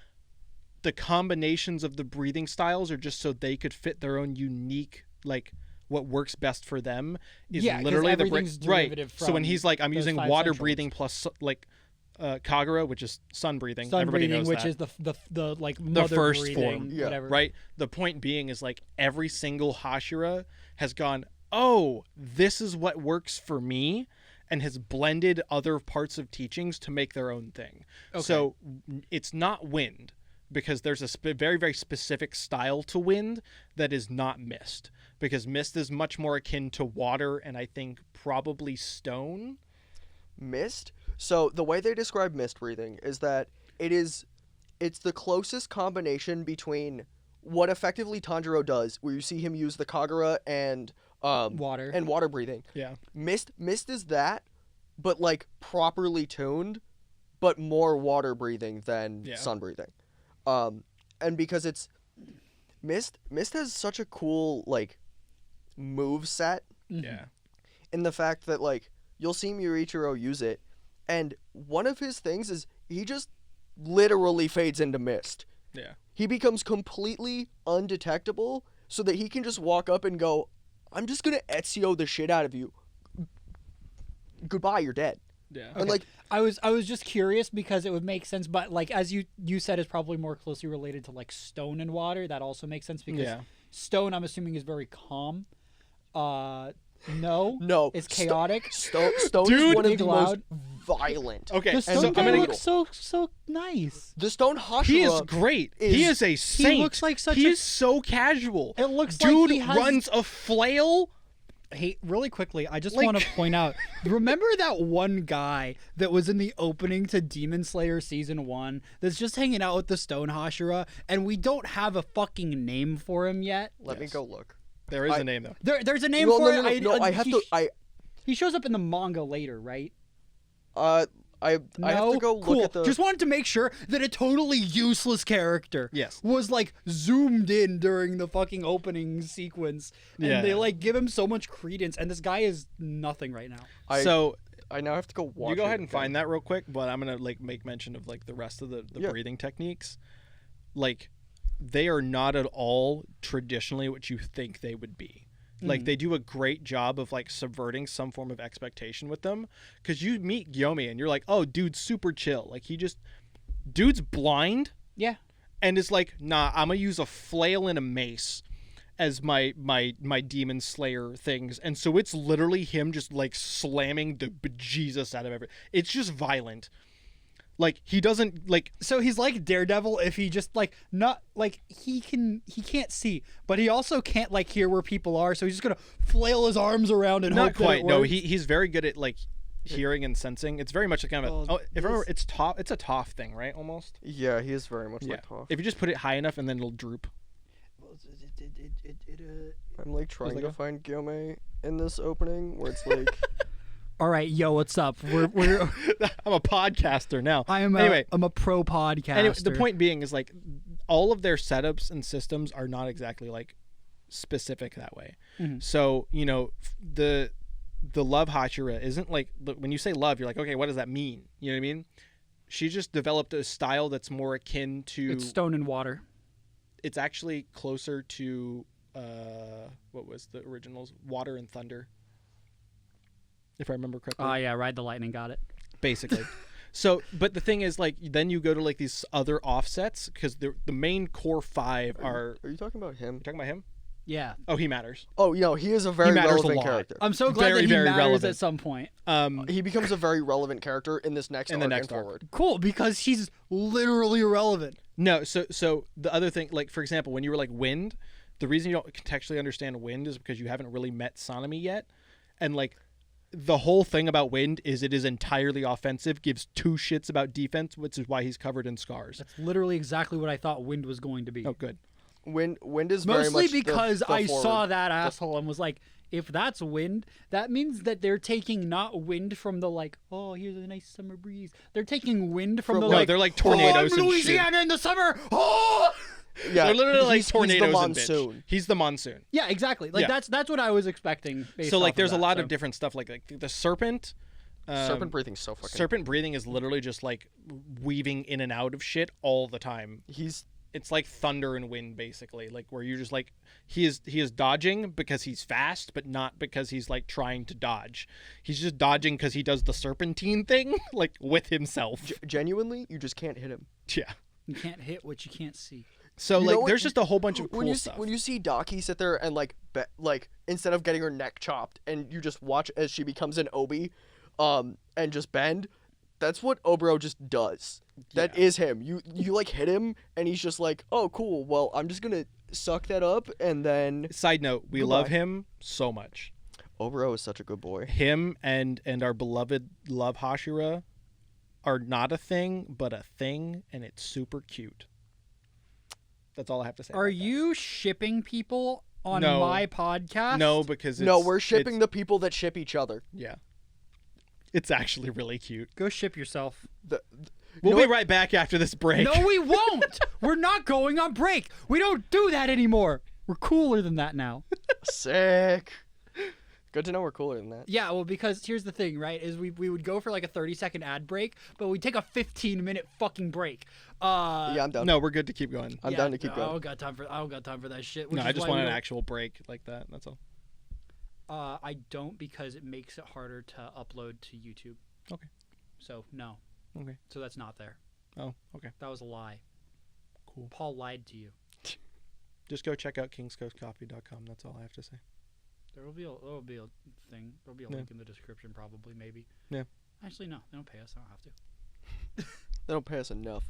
the combinations of the breathing styles are just so they could fit their own unique, like what works best for them." Is Yeah, 'cause literally the everything's right. derivative So when from he's like, "I'm those using 5 water centrals. breathing plus like Kagura, which is sun breathing. Sun Everybody breathing, knows which that. is the like The mother first breathing, form. Yeah. whatever. Right? The point being is like every single Hashira has gone, oh, this is what works for me, and has blended other parts of teachings to make their own thing. Okay. So it's not wind, because there's a very, very specific style to wind that is not mist, because mist is much more akin to water and I think probably stone. Mist. So the way they describe mist breathing is that it's the closest combination between what effectively Tanjiro does, where you see him use the Kagura and Water. and water breathing. Yeah. Mist is that, but like properly tuned, but more water breathing than sun breathing. And because it's Mist has such a cool like move set Yeah. in the fact that like you'll see Murichiro use it, and one of his things is he just literally fades into mist. Yeah. He becomes completely undetectable so that he can just walk up and go, I'm just gonna Ezio the shit out of you. Goodbye, you're dead. Yeah. And like I was just curious because it would make sense, but like as you said, is probably more closely related to like stone and water. That also makes sense because stone, I'm assuming, is very calm. No, it's chaotic. Stone Dude, is one of big, the loud. most violent. Okay, The so stone I'm guy gonna looks so nice. The Stone Hashira He is great. He is a saint. looks like such He a- is so casual. It looks Dude like he has- runs a flail. Hey, really quickly, I just Like- want to point out. Remember that one guy that was in the opening to Demon Slayer season 1 that's just hanging out with the Stone Hashira, and we don't have a fucking name for him yet? Let me Yes. go look. There is a name though. There's a name Well, for no, it. I have to. He shows up in the manga later, right? I have to go cool. look at the. Just wanted to make sure that a totally useless character Yes. was like zoomed in during the fucking opening sequence, and Yeah. they like give him so much credence, and this guy is nothing right now. So I now have to go watch. you go it ahead and again. find that real quick, but I'm gonna like make mention of like the rest of the Yeah. breathing techniques. Like they are not at all traditionally what you think they would be. Like they do a great job of like subverting some form of expectation with them, because you meet Yomi and you're like, oh, dude's super chill. Like dude's blind Yeah. and is like, nah, I'm gonna use a flail and a mace as my demon slayer things, and so it's literally him just like slamming the bejesus out of everything. It's just violent. Like he doesn't like. So he's like Daredevil if he just like not like he can't see, but he also can't like hear where people are, so he's just gonna flail his arms around and Not hope that quite. it No, works. he's very good at like hearing and sensing. It's very much a kind of Oh, if I remember, it's a Toph thing, right? Almost. Yeah, he is very much Yeah. like Toph. If you just put it high enough and then it'll droop. I'm like trying like to a- find Gyome in this opening where it's like. All right, yo, what's up? We're I'm a podcaster now. I'm a pro podcaster. Anyway, the point being is like all of their setups and systems are not exactly like specific that way. Mhm. So the love Hachira isn't like when you say love, you're like, okay, what does that mean? You know what I mean? She just developed a style that's more akin to. It's stone and water. It's actually closer to what was the originals? Water and Thunder, if I remember correctly. Oh yeah, Ride the Lightning, got it. Basically. So, but the thing is, like, then you go to like these other offsets, because the main core 5 are. Are you talking about him? You talking about him? Yeah. Oh, he matters. Oh, he is a very matters a relevant lot. character. I'm so glad Very, that he very matters relevant. at some point. He becomes a very relevant character in this next In the arc next and arc. forward. Cool, because he's literally irrelevant. No, so the other thing, like for example, when you were like Wind, the reason you don't contextually understand Wind is because you haven't really met Sanemi yet, and like the whole thing about Wind is it is entirely offensive, gives 2 shits about defense, which is why he's covered in scars. That's literally exactly what I thought Wind was going to be. Oh, good. Wind is very Mostly much because the I forward. saw that asshole and was like, if that's wind, that means that they're taking not wind from the like, oh, here's a nice summer breeze. They're taking wind from the No, like, they're like oh, I'm tornadoes and shit. Louisiana in the summer. Oh, Yeah, They're literally like he's tornadoes the and bitch. monsoon. He's the monsoon. yeah, exactly. Like Yeah. that's what I was expecting. Based So like off there's of a that, lot so. of different stuff like the serpent. Serpent breathing's so fucking. Serpent breathing is literally just like weaving in and out of shit all the time. He's it's like thunder and wind, basically, like where you're just like he is dodging because he's fast, but not because he's like trying to dodge. He's just dodging because he does the serpentine thing like with himself. Genuinely, you just can't hit him. Yeah. You can't hit what you can't see. So You like know what- there's just a whole bunch of cool when you stuff. when you see Daki sit there and like instead of getting her neck chopped, and you just watch as she becomes an obi, and just bend. That's what Obro just does. That is him. You like hit him, and he's just like, oh cool. Well, I'm just gonna suck that up, and then Side note, we Goodbye. love him so much. Obro is such a good boy. Him and our beloved Love Hashira are not a thing, but a thing, and it's super cute. That's all I have to say. Are about that. you shipping people on No. my podcast? No, because No, it's, we're shipping it's- the people that ship each other. Yeah, it's actually really cute. Go ship yourself. We'll know be what? right back after this break. No, we won't. We're not going on break. We don't do that anymore. We're cooler than that now. Sick. Good to know we're cooler than that. Yeah, well, because here's the thing, right? Is we would go for like a 30-second ad break, but we take a 15-minute fucking break. Yeah, I'm down. No, we're good to keep going. I'm yeah, down to keep I going. don't got time for that shit. No, which I is just why want we an don't- actual break like that. That's all. I don't, because it makes it harder to upload to YouTube. Okay. So no. Okay. So that's not there. Oh, okay. That was a lie. Cool. Paul lied to you. Just go check out kingscoastcoffee.com. That's all I have to say. There will be a thing. There'll be a Yeah. link in the description, probably, maybe. Yeah. Actually, no. They don't pay us. I don't have to. They don't pay us enough.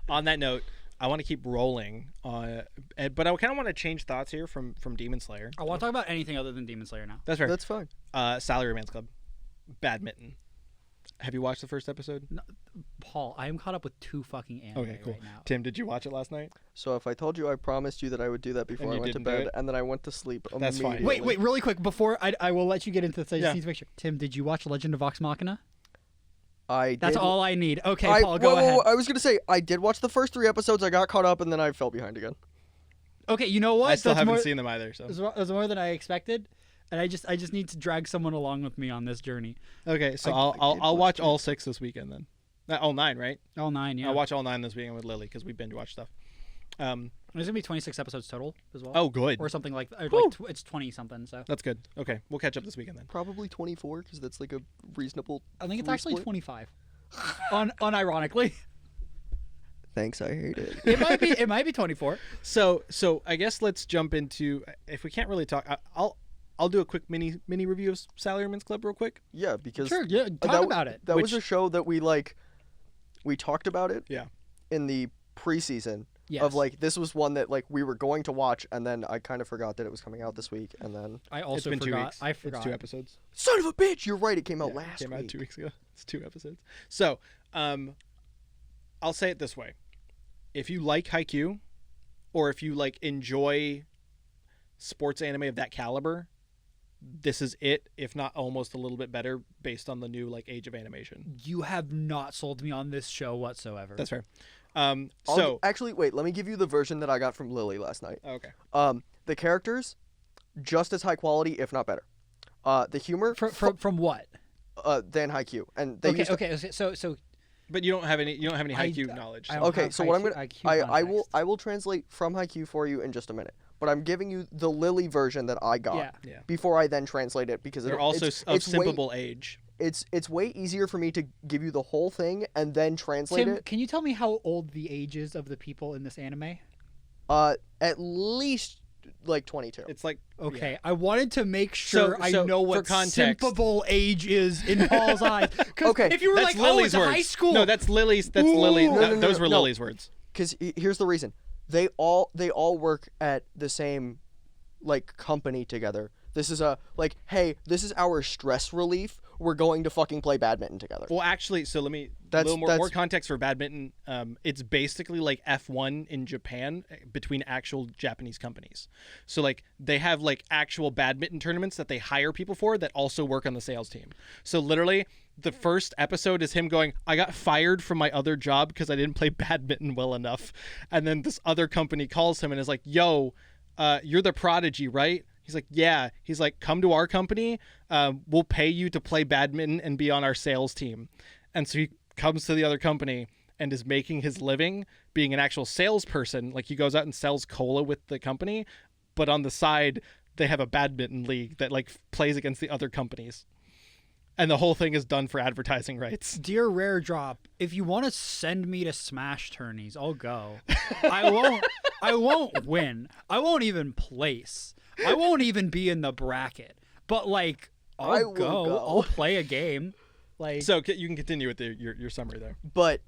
On that note, I want to keep rolling, but I kind of want to change thoughts here from Demon Slayer. I want to talk about anything other than Demon Slayer now. That's fair. That's fine. Salaryman's Club, badminton. Have you watched the first episode? Paul, I am caught up with 2 fucking anime Okay, cool. right now. Tim, did you watch it last night? So if I told you I promised you that I would do that before And I you went to didn't do bed, it? and then I went to sleep That's fine. immediately. Wait, really quick before I will let you get into this. I just Yeah. need to make sure. Tim, did you watch Legend of Vox Machina? I That's did, all I need. Okay, I, Paul, go ahead. I was gonna say I did watch the first 3 episodes. I got caught up, and then I fell behind again. Okay, you know what? I still That's haven't more, seen them either. So That's more than I expected, and I just need to drag someone along with me on this journey. okay, so I I'll did I'll watch watch all 6 this weekend then. All 9, right? All 9, yeah. I'll watch all 9 this weekend with Lily because we binge watch stuff. There's gonna be 26 episodes total as well. Oh, good. Or something like it's 20 something. So That's good. Okay, we'll catch up this weekend then. Probably 24, because that's like a reasonable. I think it's free actually split. 25. Unironically, Thanks, I hate it. it might be 24. So I guess let's jump into, if we can't really talk, I'll do a quick mini review of Salaryman's Club real quick. Yeah, because Sure, yeah, talk that, about it. That was Which- a show that we talked about it. Yeah. In the preseason. Yes. Of this was one that we were going to watch, and then I kind of forgot that it was coming out this week, and then I It's also been 2 forgot. weeks. I forgot. It's 2 episodes. son of a bitch, you're right, it came out Yeah, last came week. out 2 weeks ago. It's 2 episodes. So, I'll say it this way: if you like Haikyuu, or if you enjoy sports anime of that caliber, this is it. If not, almost a little bit better based on the new age of animation. You have not sold me on this show whatsoever. That's fair. Actually, wait, let me give you the version that I got from Lily last night. Okay. The characters, just as high quality, if not better. The humor, From what? than Haikyuu, and they used to- Okay. So But you don't have any I- Haikyuu knowledge. I So. don't Okay, have so what I'm Haikyuu- gonna Haikyuu I context. will translate from Haikyuu for you in just a minute. But I'm giving you the Lily version that I got Yeah. Yeah. before I then translate it, because They're also it's of way, simpable age. it's way easier for me to give you the whole thing and then translate Tim, it. can you tell me how old the age is of the people in this anime? At least 22. It's like Okay, yeah. I wanted to make sure I so know for what context- simpable age is in Paul's eyes. 'Cause Okay, if you were That's like, Lily's oh, it's words. high school. No, that's Lily's. That's Ooh. Lily. No, no, Those were no. Lily's words. Because here's the reason: they all work at the same company together. This is hey, this is our stress relief. We're going to fucking play badminton together. Well, actually, so let me a That's- little more that's- context for badminton. It's basically like F1 in Japan between actual Japanese companies. So they have actual badminton tournaments that they hire people for that also work on the sales team. So literally, the first episode is him going, "I got fired from my other job because I didn't play badminton well enough," and then this other company calls him and is like, "Yo, you're the prodigy, right?" He's like, "Yeah." He's like, "Come to our company. We'll pay you to play badminton and be on our sales team." And so he comes to the other company, and is making his living being an actual salesperson. Like, he goes out and sells cola with the company, but on the side they have a badminton league that like plays against the other companies. And the whole thing is done for advertising rights. Dear RareDrop, if you want to send me to Smash tourneys, I'll go. I won't win. I won't even place. I won't even be in the bracket. But like, I'll go. I'll play a game. Like, So you can continue with your summary there. But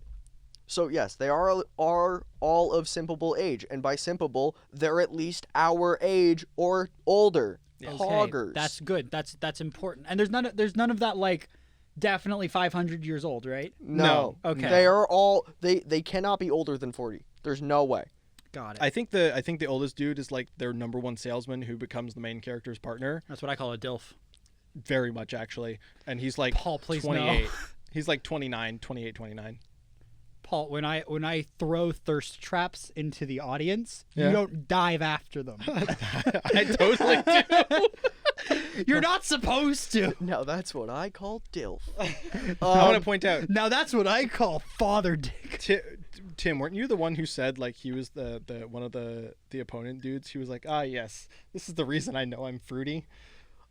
so yes, they are all of simpable age, and by simpable, they're at least our age or older. Yes. Hoggers. that's good. That's important. And there's none of that like definitely 500 years old, right? No. Okay. They are all they cannot be older than 40. There's no way. Got it. I think the oldest dude is like their number one salesman who becomes the main character's partner. That's what I call a DILF. Very much, actually. And he's like Paul, please 28. no. He's like 29, 28, 29. Paul, when I throw thirst traps into the audience, Yeah. you don't dive after them. I totally do. You're not supposed to. Now that's what I call DILF. I want to point out, Now that's what I call father dick. Tim, weren't you the one who said like he was the one of the opponent dudes? He was like, yes, this is the reason I know I'm fruity.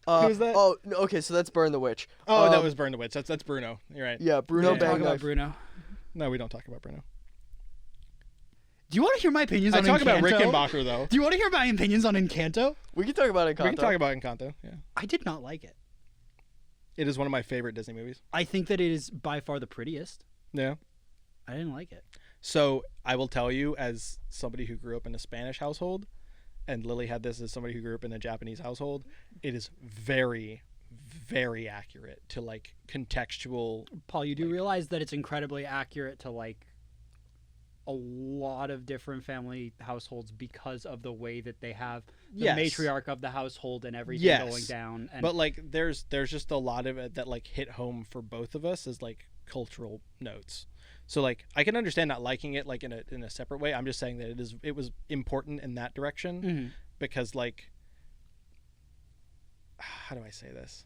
Who's that? Oh, no, okay, so that's Burn the Witch. Oh, that was Burn the Witch. That's Bruno. You're right. Yeah, We Bruno don't talk Bang about Knife. Bruno. No, we don't talk about Bruno. Do you want to hear my opinions I on talk Encanto? about Rickenbacker though. Do you want to hear my opinions on Encanto? We can talk about Encanto. We can talk about Encanto. Yeah, I did not like it. it is one of my favorite Disney movies. I think that it is by far the prettiest. Yeah. I didn't like it. So I will tell you, as somebody who grew up in a Spanish household, and Lily had this as somebody who grew up in a Japanese household, it is very, very accurate to like contextual. Paul, you do realize that it's incredibly accurate to like a lot of different family households because of the way that they have the Yes. matriarch of the household and everything Yes. going down. And But like, there's just a lot of it that like hit home for both of us as like cultural notes. So like, I can understand not liking it like in a separate way. I'm just saying that it was important in that direction Mhm. because like, how do I say this?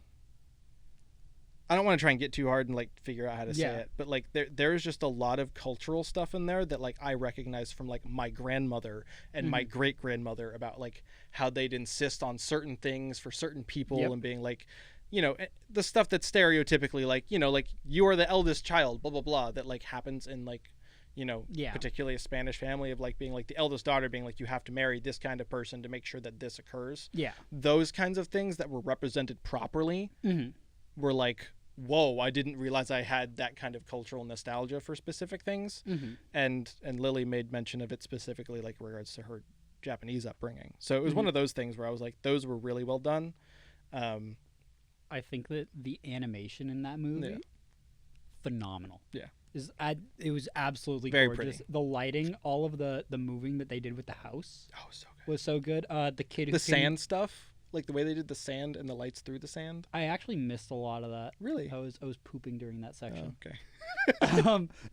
I don't want to try and get too hard and like figure out how to say Yeah. it, but like there's just a lot of cultural stuff in there that like I recognize from like my grandmother and my great grandmother about like how they'd insist on certain things for certain people Yep. and being like, you know, the stuff that's stereotypically like, you know, like you are the eldest child, blah blah blah, that like happens in like, you know, Yeah. particularly a Spanish family of like being like the eldest daughter being like you have to marry this kind of person to make sure that this occurs. yeah. Those kinds of things that were represented properly Mhm. were like, whoa, I didn't realize I had that kind of cultural nostalgia for specific things. Mhm. And Lily made mention of it specifically like in regards to her Japanese upbringing. So it was one of those things where I was like, those were really well done. I think that the animation in that movie, Yeah. phenomenal. Yeah. It was absolutely Very gorgeous. pretty. The lighting, all of the moving that they did with the house Oh, so good. was so good. The kid who The came- sand stuff, like the way they did the sand and the lights through the sand. I actually missed a lot of that. Really? I was pooping during that section. Okay.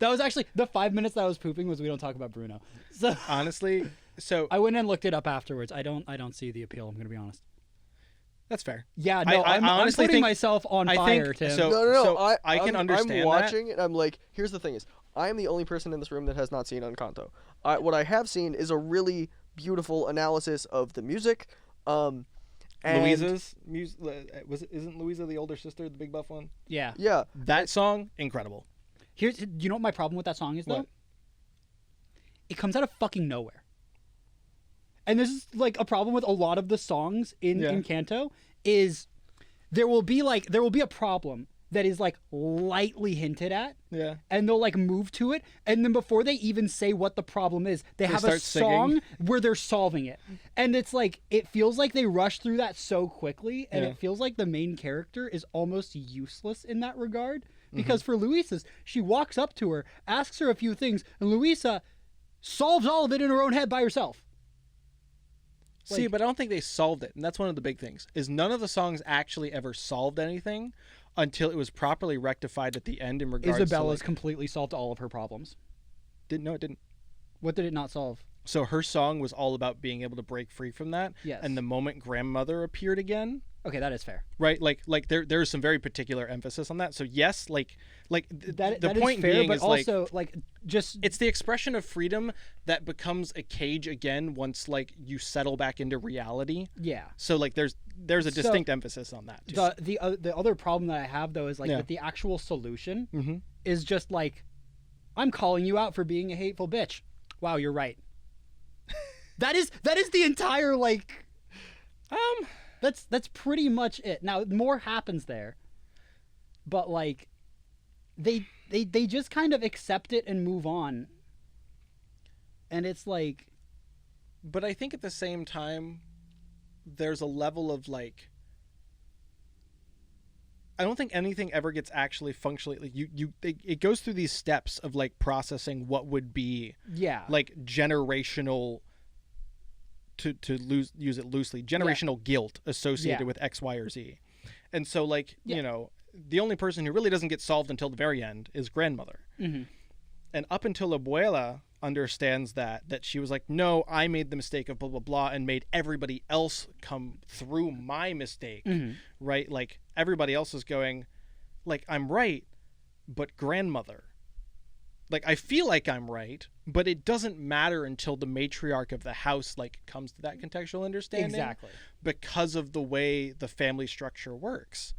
That was actually the 5 minutes that I was pooping was we don't talk about Bruno. So Honestly, so I went and looked it up afterwards. I don't see the appeal. I'm gonna be honest. that's fair. Yeah, no, I I'm honestly putting think- myself on I fire, think Tim. so. No. I can understand I'm that. watching and I'm like, here's the thing is, I am the only person in this room that has not seen Encanto. What I have seen is a really beautiful analysis of the music. And Louisa's music isn't Louisa the older sister, the big buff one? Yeah. Yeah, That song, incredible. Here's you know what my problem with that song is though? What? It comes out of fucking nowhere. And this is like a problem with a lot of the songs in Yeah. Encanto is there will be a problem that is like lightly hinted at. Yeah. And they'll like move to it, and then before they even say what the problem is, they have a start song singing. where they're solving it. And it's like it feels like they rush through that so quickly, and Yeah. it feels like the main character is almost useless in that regard. Mm-hmm. Because for Luisa's, she walks up to her, asks her a few things, and Luisa solves all of it in her own head by herself. See, Like- but I don't think they solved it, and that's one of the big things. Is none of the songs actually ever solved anything until it was properly rectified at the end in regards Isabella's to like, completely solved all of her problems. no, it didn't. What did it not solve? So her song was all about being able to break free from that. Yes. And the moment grandmother appeared again, Okay, that is fair. right? Like there's some very particular emphasis on that. So yes, That the is point fair, being but is also just it's the expression of freedom that becomes a cage again once like you settle back into reality. yeah. So like there's a So, distinct emphasis on that too. The other problem that I have though is like Yeah. that the actual solution Mm-hmm. is just like, I'm calling you out for being a hateful bitch. Wow, you're right. that is the entire like. That's pretty much it. Now more happens there, but like, they just kind of accept it and move on. And it's like, But I think at the same time, there's a level of like, I don't think anything ever gets actually functionally like it goes through these steps of like processing what would be yeah, like generational, to use it loosely, generational guilt associated Yeah. with X, Y, or Z. And so like, Yeah. you know, the only person who really doesn't get solved until the very end is grandmother. Mhm. And up until Abuela understands that she was like, no, I made the mistake of blah, blah, blah, and made everybody else come through my mistake, right? Like everybody else is going like, I'm right, but grandmother. Like, I feel like I'm right, but it doesn't matter until the matriarch of the house like comes to that contextual understanding. Exactly. Because of the way the family structure works.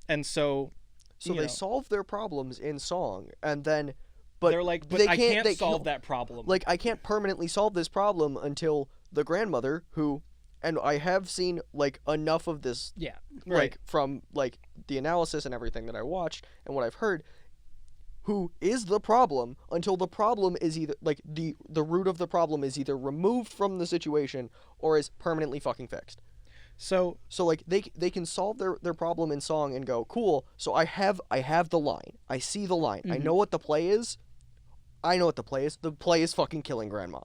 And so So you they know, solve their problems in song, and then, but they're like, but they I can't they solve that problem. Like, I can't permanently solve this problem until the grandmother, who, and I have seen like enough of this, Yeah. like Right. from like the analysis and everything that I watched and what I've heard, who is the problem until the problem is either like the root of the problem is either removed from the situation or is permanently fucking fixed. So So like they can solve their problem in song and go, cool, so I have the line. I see the line. I know what the play is. I know what the play is. The play is fucking killing grandma.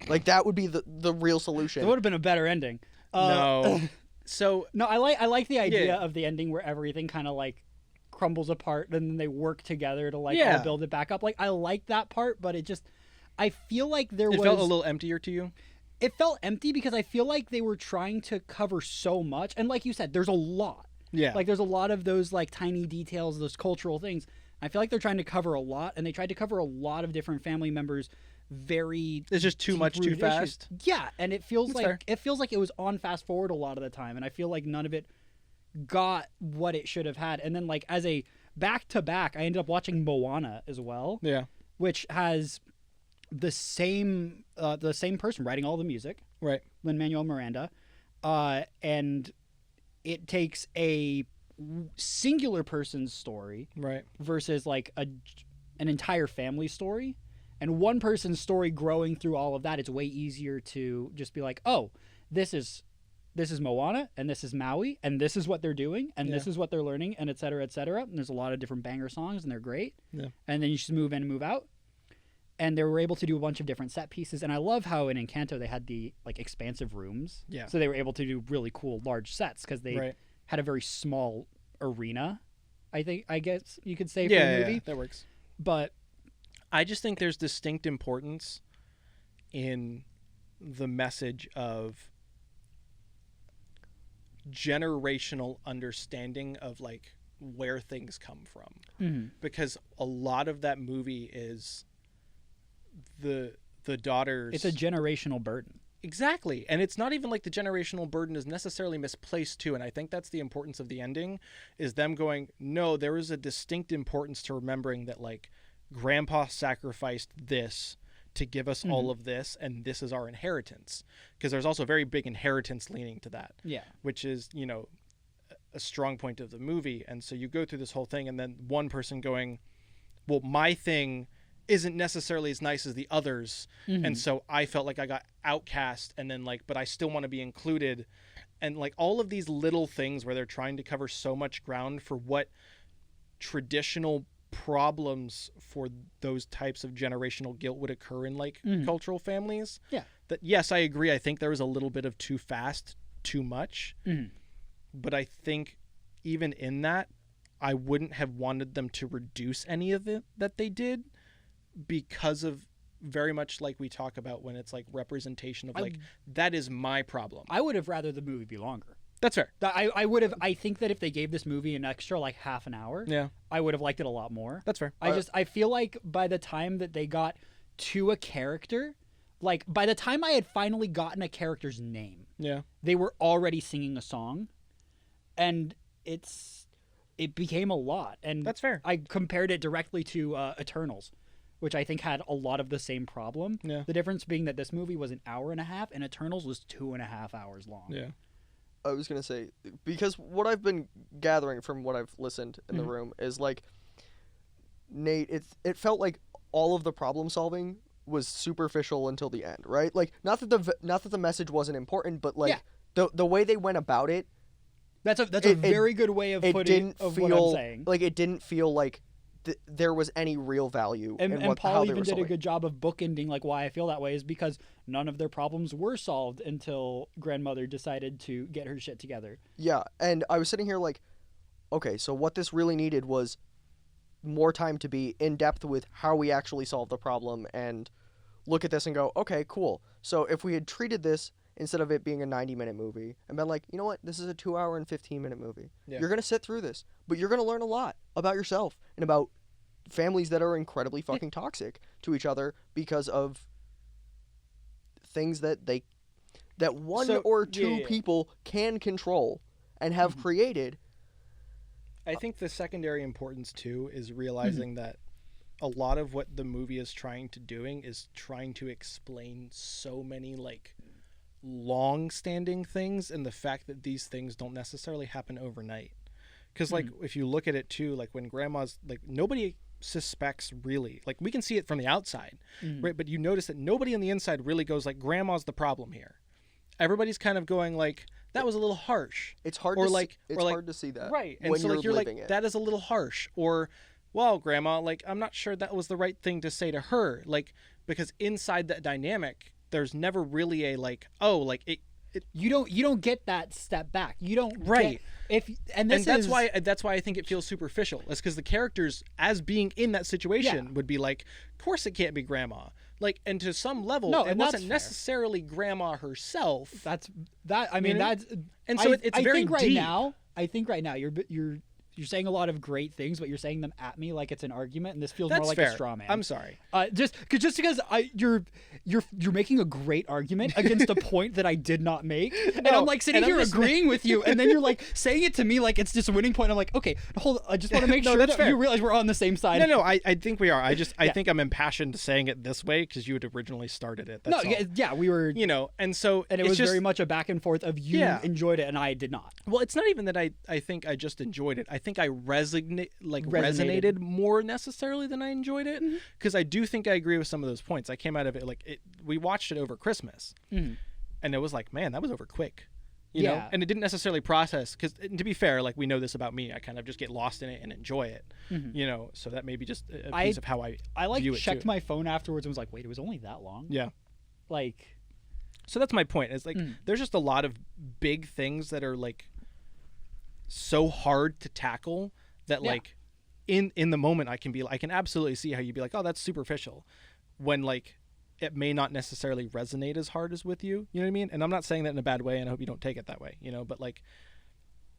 Like that would be the real solution. It would have been a better ending. no. So No, I like the idea Yeah. of the ending where everything kind of like crumbles apart and then they work together to like Yeah. all build it back up. Like I like that part, but it just I feel like there it was felt a little emptier to you. it felt empty because I feel like they were trying to cover so much, and like you said, there's a lot. Yeah. Like there's a lot of those like tiny details, those cultural things. I feel like they're trying to cover a lot, and they tried to cover a lot of different family members. Very It's just too much too deep-rooted issues. fast. Yeah, and it feels That's like fair. it was on fast forward a lot of the time, and I feel like none of it got what it should have had. And then like as a back to back, I ended up watching Moana as well, Yeah. which has the same person writing all the music, Right. Lin-Manuel Miranda, and it takes a singular person's story Right. versus like an entire family story, and one person's story growing through all of that. It's way easier to just be like, oh, this is Moana, and this is Maui, and this is what they're doing, and this Yeah. is what they're learning, and et cetera, et cetera. And there's a lot of different banger songs, and they're great. Yeah. And then you just move in and move out. And they were able to do a bunch of different set pieces. And I love how in Encanto they had the like expansive rooms. Yeah. So they were able to do really cool large sets because they Right. had a very small arena, I guess you could say, for Yeah, the yeah, movie. yeah, that works. But I just think there's distinct importance in the message of generational understanding of like where things come from, because a lot of that movie is the daughters. it's a generational burden. Exactly. And it's not even like the generational burden is necessarily misplaced too. And I think that's the importance of the ending, is them going, no, there is a distinct importance to remembering that like grandpa sacrificed this to give us all of this, and this is our inheritance. Because there's also very big inheritance leaning to that. Yeah. Which is, you know, a strong point of the movie. And so you go through this whole thing, and then one person going, well, my thing isn't necessarily as nice as the others, and so I felt like I got outcast, and then like, but I still want to be included, and like all of these little things where they're trying to cover so much ground for what traditional problems for those types of generational guilt would occur in like cultural families. Yeah. That, yes, I agree. I think there was a little bit of too fast, too much, but I think even in that, I wouldn't have wanted them to reduce any of it that they did, because of very much like we talk about when it's like representation of like, that is my problem. I would have rather the movie be longer. That's fair. I would have. I think that if they gave this movie an extra like half an hour, Yeah, I would have liked it a lot more. that's fair. I feel like by the time that they got to a character, like by the time I had finally gotten a character's name, Yeah, they were already singing a song, and it became a lot. And that's fair. I compared it directly to Eternals, which I think had a lot of the same problem. Yeah. The difference being that this movie was an hour and a half, and Eternals was 2.5 hours long. Yeah. I was gonna say, because what I've been gathering from what I've listened in the room is like, Nate, it felt like all of the problem solving was superficial until the end, right? Like, not that the message wasn't important, but like the way they went about it. That's a very good way of putting what I'm saying. Like, it didn't feel like there was any real value. And in Paul how they even were did a solving. good job of bookending like why I feel that way is because none of their problems were solved until grandmother decided to get her shit together. Yeah, and I was sitting here like, okay, so what this really needed was more time to be in depth with how we actually solve the problem and look at this and go, okay, cool. So if we had treated this instead of it being a 90-minute movie and been like, you know what, this is a 2 hour and 15-minute movie. Yeah. You're going to sit through this, but you're going to learn a lot about yourself and about families that are incredibly fucking toxic to each other because of things that one or two people can control and have created. I think the secondary importance too is realizing that a lot of what the movie is trying to explain so many like long-standing things, and the fact that these things don't necessarily happen overnight. Because like if you look at it too, like when grandma's like, nobody suspects really, like we can see it from the outside, right? But you notice that nobody on the inside really goes like, grandma's the problem here. Everybody's kind of going like, that was a little harsh. It's hard or to like, it's or like, hard to see that, right? And when so like you're like, living it. that is a little harsh. Or, well, grandma, like I'm not sure that was the right thing to say to her, like, because inside that dynamic, there's never really a like, oh, like it. You don't get that step back. You don't Right. And that's why I think it feels superficial. It's because the characters, as being in that situation, would be like, of course it can't be grandma. Like, and to some level, it wasn't necessarily grandma herself. I mean, that's and so it's very think right deep. now. I think right now you're saying a lot of great things, but you're saying them at me like it's an argument, and this feels That's more like fair. a straw man. I'm sorry. Just because you're making a great argument against a point that I did not make, and I'm like sitting here agreeing with you, and then you're like saying it to me like it's just a winning point. I'm like, okay, hold on, I just want to make No, sure that's that fair. you realize we're on the same side. No, I think we are. I think I'm impassioned saying it this way because you had originally started it. That's all. Yeah, we were, and so and it it's was just, very much a back and forth of you enjoyed it and I did not. Well, it's not even that I think I just enjoyed it. I think I resonated more necessarily than I enjoyed it, because I do think I agree with some of those points. I came out of it like we watched it over Christmas, and it was like, man, that was over quick, you know. And it didn't necessarily process, because to be fair, like we know this about me, I kind of just get lost in it and enjoy it, you know. So that may be just a piece of how I like view it checked too. my phone afterwards and was like, wait, it was only that long? Yeah. Like, so that's my point. It's like there's just a lot of big things that are like so hard to tackle that like in the moment I can absolutely see how you'd be like, oh, that's superficial, when like it may not necessarily resonate as hard as with you. You know what I mean? And I'm not saying that in a bad way, and I hope you don't take it that way, you know, but like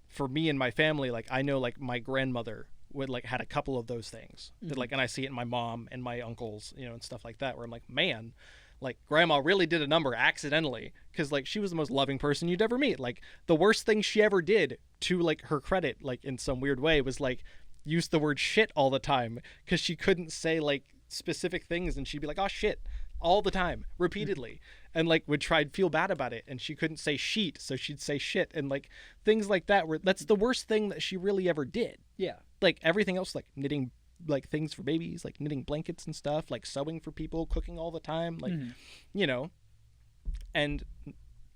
for me and my family, like I know like my grandmother would like had a couple of those things that like, and I see it in my mom and my uncles, you know, and stuff like that, where I'm like, man, like grandma really did a number accidentally, because like she was the most loving person you'd ever meet. Like the worst thing she ever did, to like her credit, like in some weird way, was like use the word shit all the time, because she couldn't say like specific things, and she'd be like, oh shit, all the time, repeatedly, and like would try to feel bad about it, and she couldn't say sheet, so she'd say shit, and like things like that, where that's the worst thing that she really ever did. yeah. Like everything else, like knitting like things for babies, like knitting blankets and stuff, like sewing for people, cooking all the time, like you know, and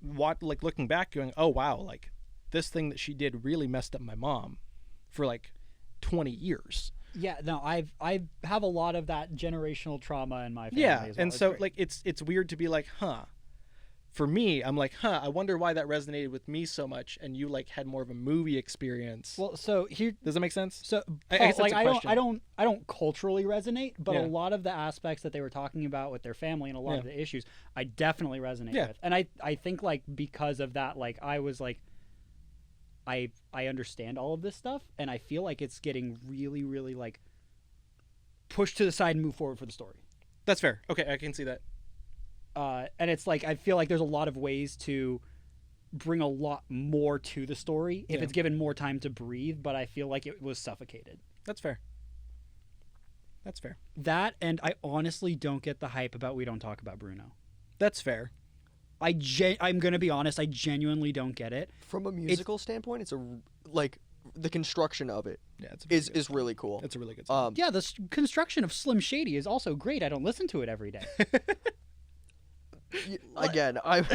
what, like looking back going, oh wow, like this thing that she did really messed up my mom for like 20 years. Yeah, no, I have a lot of that generational trauma in my family as well. And It's so great. like it's weird to be like, for me, I'm like, I wonder why that resonated with me so much, and you like had more of a movie experience. Well, so here, Does that make sense? so I guess like that's a question. I don't culturally resonate, but Yeah. a lot of the aspects that they were talking about with their family and a lot of the issues, I definitely resonate Yeah. with. And I think like because of that, like I was like, I understand all of this stuff, and I feel like it's getting really, really like pushed to the side and move forward for the story. That's fair. Okay, I can see that. And it's like I feel like there's a lot of ways to bring a lot more to the story if it's given more time to breathe, but I feel like it was suffocated. That's fair. That's fair. That, and I honestly don't get the hype about We Don't Talk About Bruno. That's fair. I'm gonna be honest, I genuinely don't get it. From a musical standpoint, it's the construction of it is really cool. It's a really good song. Yeah, the construction of Slim Shady is also great. I don't listen to it every day. Again, I'm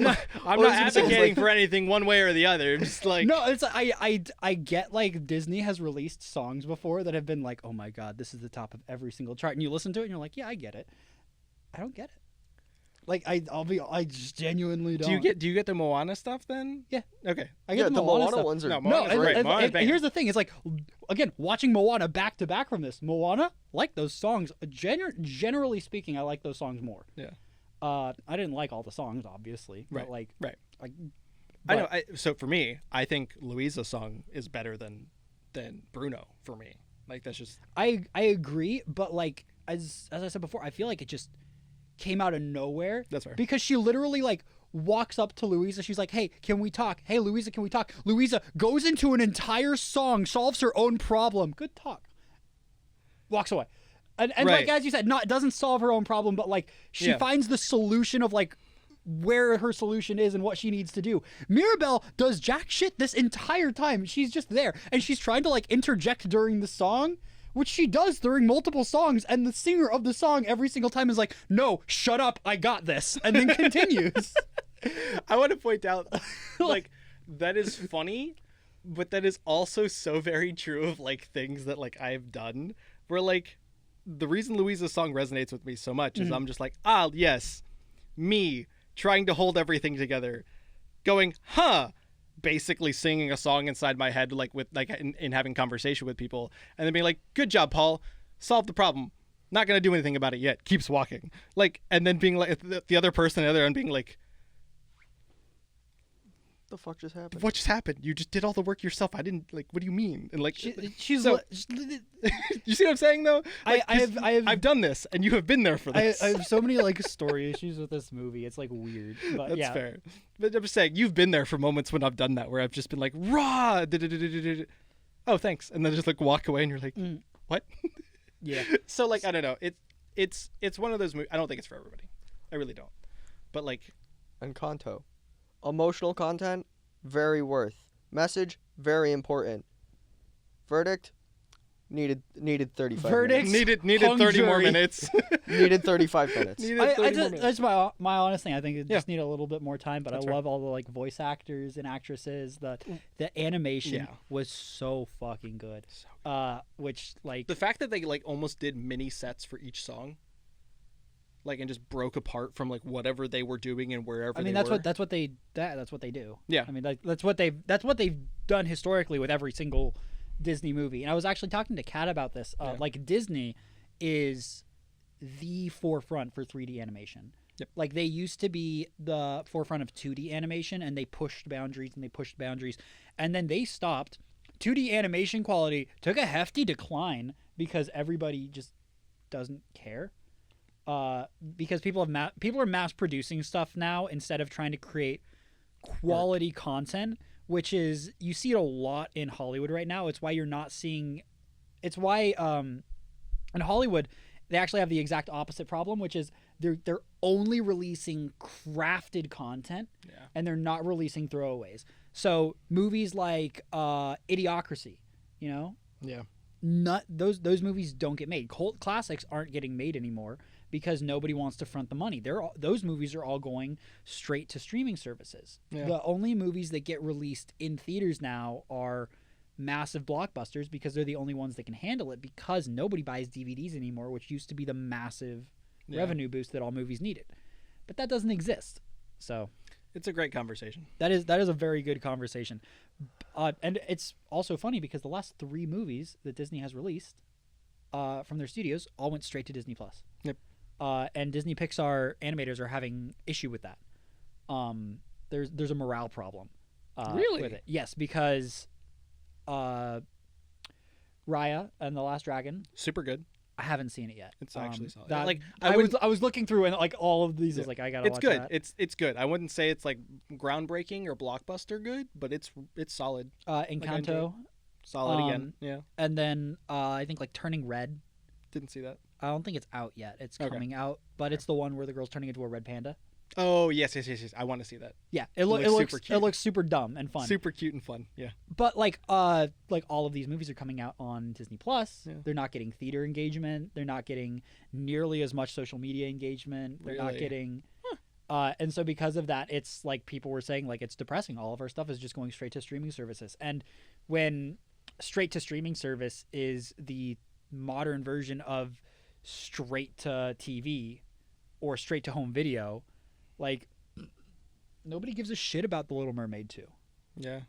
not advocating for anything one way or the other. Just like no, it's I get like Disney has released songs before that have been like, oh my god, this is the top of every single chart, and you listen to it and you're like, yeah, I get it. I don't get it. Like I just genuinely don't. Do you get the Moana stuff then? Yeah. Okay. I get the Moana stuff. ones are Here's the thing: it's like again watching Moana back to back from this. Moana, like those songs. Generally speaking, I like those songs more. Yeah. I didn't like all the songs, obviously. Right. But like, right. But, I know. So for me, I think Louisa's song is better than Bruno for me. Like that's just. I agree, but like as I said before, I feel like it just came out of nowhere. That's fair. Because she literally like walks up to Louisa. She's like, "Hey, can we talk? Hey, Louisa, can we talk?" Louisa goes into an entire song, solves her own problem. Good talk. Walks away. And right. like as you said, doesn't solve her own problem, but like she finds the solution of like where her solution is and what she needs to do. Mirabelle does jack shit this entire time. She's just there and she's trying to like interject during the song, which she does during multiple songs, and the singer of the song every single time is like, "No, shut up, I got this," and then continues. I want to point out, like, that is funny, but that is also so very true of like things that like I've done, where like the reason Louisa's song resonates with me so much is I'm just like, yes, me trying to hold everything together, going, basically singing a song inside my head, like with like in having conversation with people, and then being like, "Good job, Paul, solved the problem. Not gonna do anything about it yet. Keeps walking." Like, and then being like the other person, the other end, being like, "The fuck just happened? What just happened? You just did all the work yourself. I didn't like. What do you mean?" And like, she's so, you see what I'm saying though? Like, I've done this, and you have been there for this. I have so many like story issues with this movie. It's like weird, but That's yeah, fair. But I'm just saying, you've been there for moments when I've done that, where I've just been like, "Raw, oh thanks," and then just like walk away, and you're like, "What?" Yeah. So like, I don't know. It's one of those movies. I don't think it's for everybody. I really don't. But like, Encanto, emotional content, very worth. Message, very important. Verdict, needed 35 Verdict? minutes. needed Hung 30 more jury. minutes. Needed 35 minutes. That's my honest thing. I think it just need a little bit more time, but That's I love all the like voice actors and actresses. The animation was so fucking good. Which like the fact that they like almost did mini sets for each song, like, and just broke apart from like whatever they were doing and wherever. I mean, they that's what they do. Yeah. I mean, that's what they've done historically with every single Disney movie. And I was actually talking to Kat about this. Like Disney is the forefront for 3D animation. Yep. Like they used to be the forefront of 2D animation, and they pushed boundaries and then they stopped. 2D animation quality took a hefty decline because everybody just doesn't care. Because people are mass producing stuff now instead of trying to create quality content, which is, you see it a lot in Hollywood right now. It's why you're not seeing. It's why in Hollywood they actually have the exact opposite problem, which is they're only releasing crafted content, and they're not releasing throwaways. So movies like Idiocracy, not those movies don't get made. Cult classics aren't getting made anymore because nobody wants to front the money. Those movies are all going straight to streaming services. Yeah. The only movies that get released in theaters now are massive blockbusters because they're the only ones that can handle it, because nobody buys DVDs anymore, which used to be the massive revenue boost that all movies needed. But that doesn't exist. So it's a great conversation. That is a very good conversation. And it's also funny because the last 3 movies that Disney has released from their studios all went straight to Disney Plus. Yep. And Disney Pixar animators are having issue with that. There's a morale problem. Really? with it. Yes, because Raya and the Last Dragon. Super good. I haven't seen it yet. It's actually solid. That, Like I was looking through and like all of these is like I gotta it's watch good. that. It's good. I wouldn't say it's like groundbreaking or blockbuster good, but it's solid. Encanto, Solid again. Yeah. and then I think like Turning Red. Didn't see that. I don't think it's out yet. It's Okay. coming out, but it's the one where the girl's turning into a red panda. Oh yes. I want to see that. Yeah, It looks super it cute. looks super dumb and fun. Super cute and fun. Yeah. But like all of these movies are coming out on Disney Plus. Yeah. They're not getting theater engagement. They're not getting nearly as much social media engagement. They're not Really? getting and so because of that, it's like people were saying like it's depressing. All of our stuff is just going straight to streaming services. And when straight to streaming service is the modern version of straight to TV or straight to home video, like nobody gives a shit about The Little Mermaid 2. Yeah.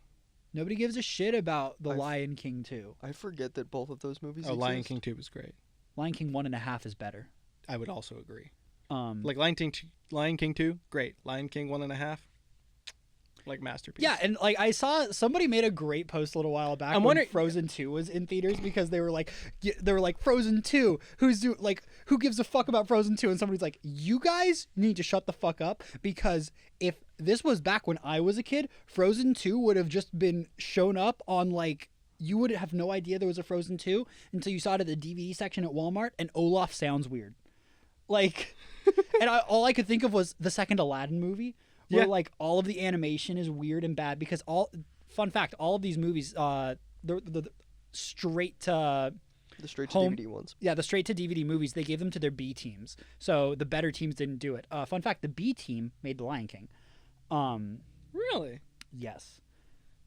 Nobody gives a shit about The Lion King 2. I forget that both of those movies Oh, Lion exist. King 2 was great. Lion King 1.5 is better. I would also agree. Um, Like Lion King 2, great. Lion King 1.5, like masterpiece. yeah, and like I saw somebody made a great post a little while back I'm when wondering- Frozen 2 was in theaters because they were like Frozen 2, who gives a fuck about Frozen 2? And somebody's like, you guys need to shut the fuck up, because if this was back when I was a kid, Frozen 2 would have just been shown up on like, you would have no idea there was a Frozen 2 until you saw it at the DVD section at Walmart, and Olaf sounds weird. Like, and all I could think of was the second Aladdin movie, where Yeah. like all of the animation is weird and bad because fun fact, all of these movies, the straight to The straight to Home- DVD ones. yeah, the straight to DVD movies, they gave them to their B teams. So the better teams didn't do it. Fun fact, the B team made The Lion King. Really? Yes.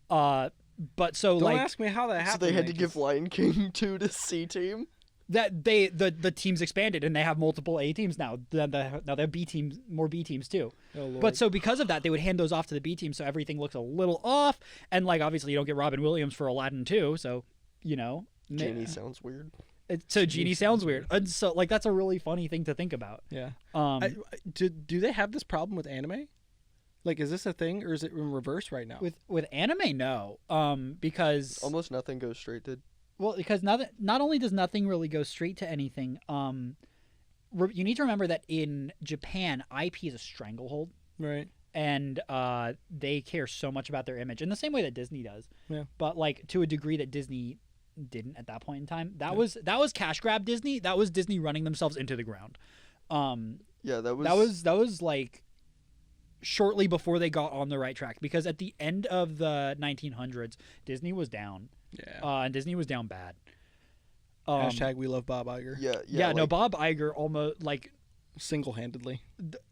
But so Don't like ask me how that happened. So they had to man, give 'cause- Lion King 2 to C Team. that the teams expanded and they have multiple A teams now. Now they have B teams, more B teams too. Oh, Lord. But so because of that, they would hand those off to the B team, so everything looks a little off. And like obviously you don't get Robin Williams for Aladdin too, so you know. Genie sounds weird. So Genie sounds weird, and so like that's a really funny thing to think about. Yeah. Um, Do they have this problem with anime? Like, is this a thing, or is it in reverse right now? with anime, no, because Almost nothing goes straight to. because not only does nothing really go straight to anything, you need to remember that in Japan, IP is a stranglehold. Right. And they care so much about their image in the same way that Disney does. Yeah. But like to a degree that Disney didn't at that point in time. That was cash grab Disney. That was Disney running themselves into the ground. Yeah, that was. That was like shortly before they got on the right track, because at the end of the 1900s, Disney was down. Yeah. And Disney was down bad. Hashtag we love Bob Iger. Yeah. No, like, Bob Iger almost like Single-handedly.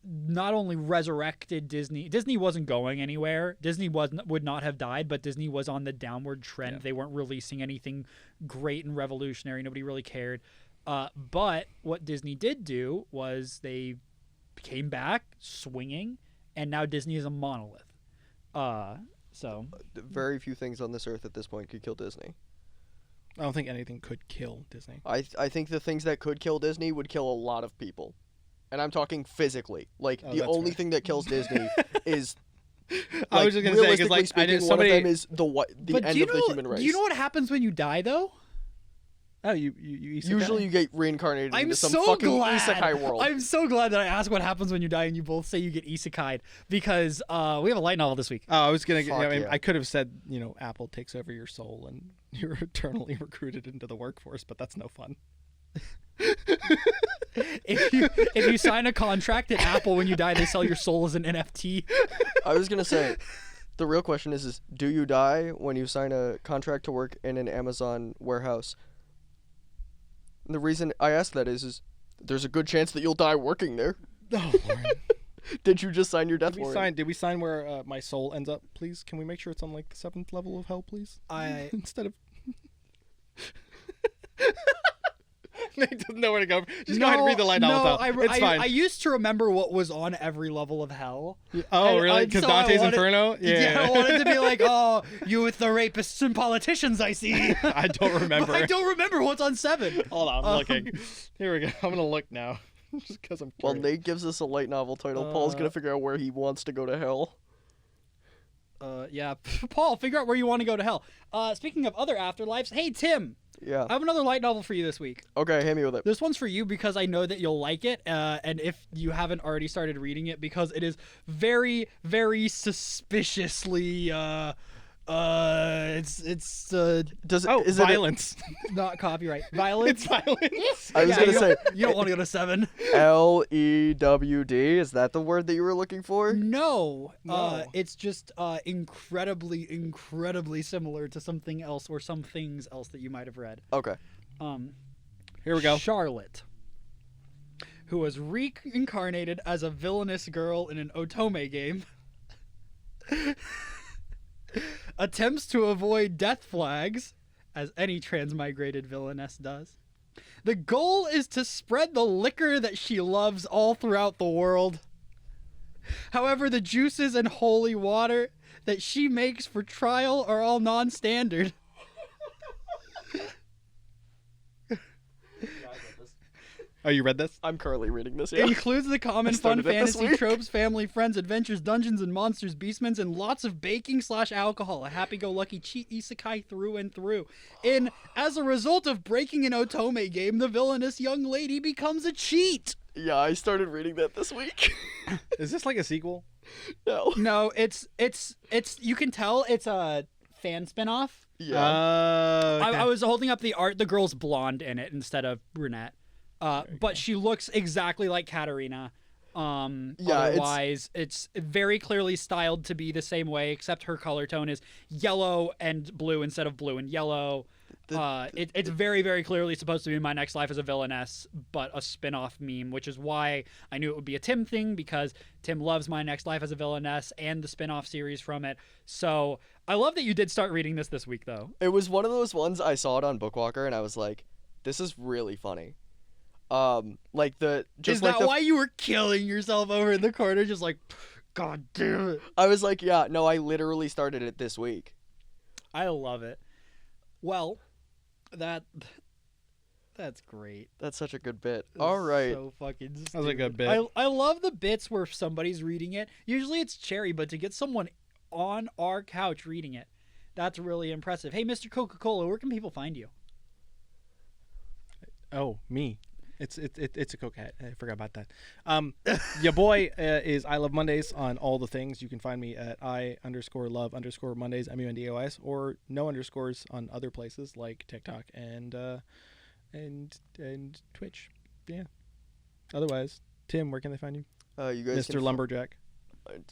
not only resurrected Disney. Disney wasn't going anywhere. Disney would not have died, but Disney was on the downward trend. Yeah. They weren't releasing anything great and revolutionary. Nobody really cared. But what Disney did do was they came back swinging, and now Disney is a monolith. So Very few things on this earth at this point could kill Disney. I don't think anything could kill Disney. I think the things that could kill Disney would kill a lot of people. And I'm talking physically. Like, Oh, the that's only fair. thing that kills Disney is. I was just gonna say, 'cause, realistically like, I speaking, did one somebody. of them is the but end do you of know, the human race. Do you know what happens when you die, though? Oh, you isekai? Usually you get reincarnated I'm into some so fucking glad. isekai world. I'm so glad that I asked what happens when you die, and you both say you get isekai'd, because we have a light novel this week. Oh, I was gonna. Fuck I mean, yeah. I could have said, Apple takes over your soul and you're eternally recruited into the workforce, but that's no fun. If you sign a contract at Apple, when you die, they sell your soul as an NFT. I was gonna say, the real question is do you die when you sign a contract to work in an Amazon warehouse? And the reason I ask that is there's a good chance that you'll die working there. Oh, Lord. Did you just sign your death warrant? Did we sign where my soul ends up, please? Can we make sure it's on like the 7th level of hell, please? Instead of Nate doesn't know where to go. Just go ahead and read the light novel. It's fine. I used to remember what was on every level of hell. Oh, really? And Because so I Dante's wanted- Inferno? Yeah, I wanted to be like, oh, you with the rapists and politicians, I see. I don't remember. But I don't remember what's on 7. Hold on, I'm looking. Here we go. I'm gonna look now. Just because I'm While curious. Nate gives us a light novel title, Paul's gonna figure out where he wants to go to hell. Yeah. Paul, figure out where you want to go to hell. Speaking of other afterlives, hey, Tim. Yeah. I have another light novel for you this week. Okay, hit me with it. This one's for you because I know that you'll like it, and if you haven't already started reading it, because it is very, very suspiciously, is it violence. not copyright. Violence? It's violence. I was gonna say You don't want to go to 7. LEWD. Is that the word that you were looking for? No. No. It's just incredibly, incredibly similar to something else or some things else that you might have read. Okay. Here we go. Charlotte, who was reincarnated as a villainous girl in an otome game, attempts to avoid death flags, as any transmigrated villainess does. The goal is to spread the liquor that she loves all throughout the world. However, the juices and holy water that she makes for trial are all non-standard. Oh, you read this? I'm currently reading this. It Yeah. includes the common I fun started it this fantasy week. tropes, family, friends, adventures, dungeons and monsters, beastmans, and lots of baking/alcohol. A happy-go-lucky cheat isekai through and through. As a result of breaking an otome game, the villainous young lady becomes a cheat. Yeah, I started reading that this week. Is this like a sequel? No. No, it's you can tell it's a fan spinoff. Yeah. Okay. I was holding up the art. The girl's blonde in it instead of brunette. But she looks exactly like Katarina. Otherwise, it's very clearly styled to be the same way, except her color tone is yellow and blue instead of blue and yellow. It's very, very clearly supposed to be My Next Life as a Villainess, but a spin-off meme, which is why I knew it would be a Tim thing, because Tim loves My Next Life as a Villainess and the spin-off series from it. So I love that you did start reading this week, though. It was one of those ones I saw it on Bookwalker and I was like, this is really funny. Why you were killing yourself over in the corner, just like, God damn it? I was like, yeah, no, I literally started it this week. I love it. Well, that's great. That's such a good bit. That's All right. So fucking stupid. That was a good bit. I love the bits where somebody's reading it. Usually it's Cherry, but to get someone on our couch reading it, that's really impressive. Hey, Mr. Coca-Cola, where can people find you? Oh, me. It's a coquette. I forgot about that. Your boy is I Love Mondays on all the things. You can find me at I_love_Mondays, MUNDOS, or no underscores on other places like TikTok and Twitch. Yeah. Otherwise, Tim, where can they find you? You guys Mr. Lumberjack.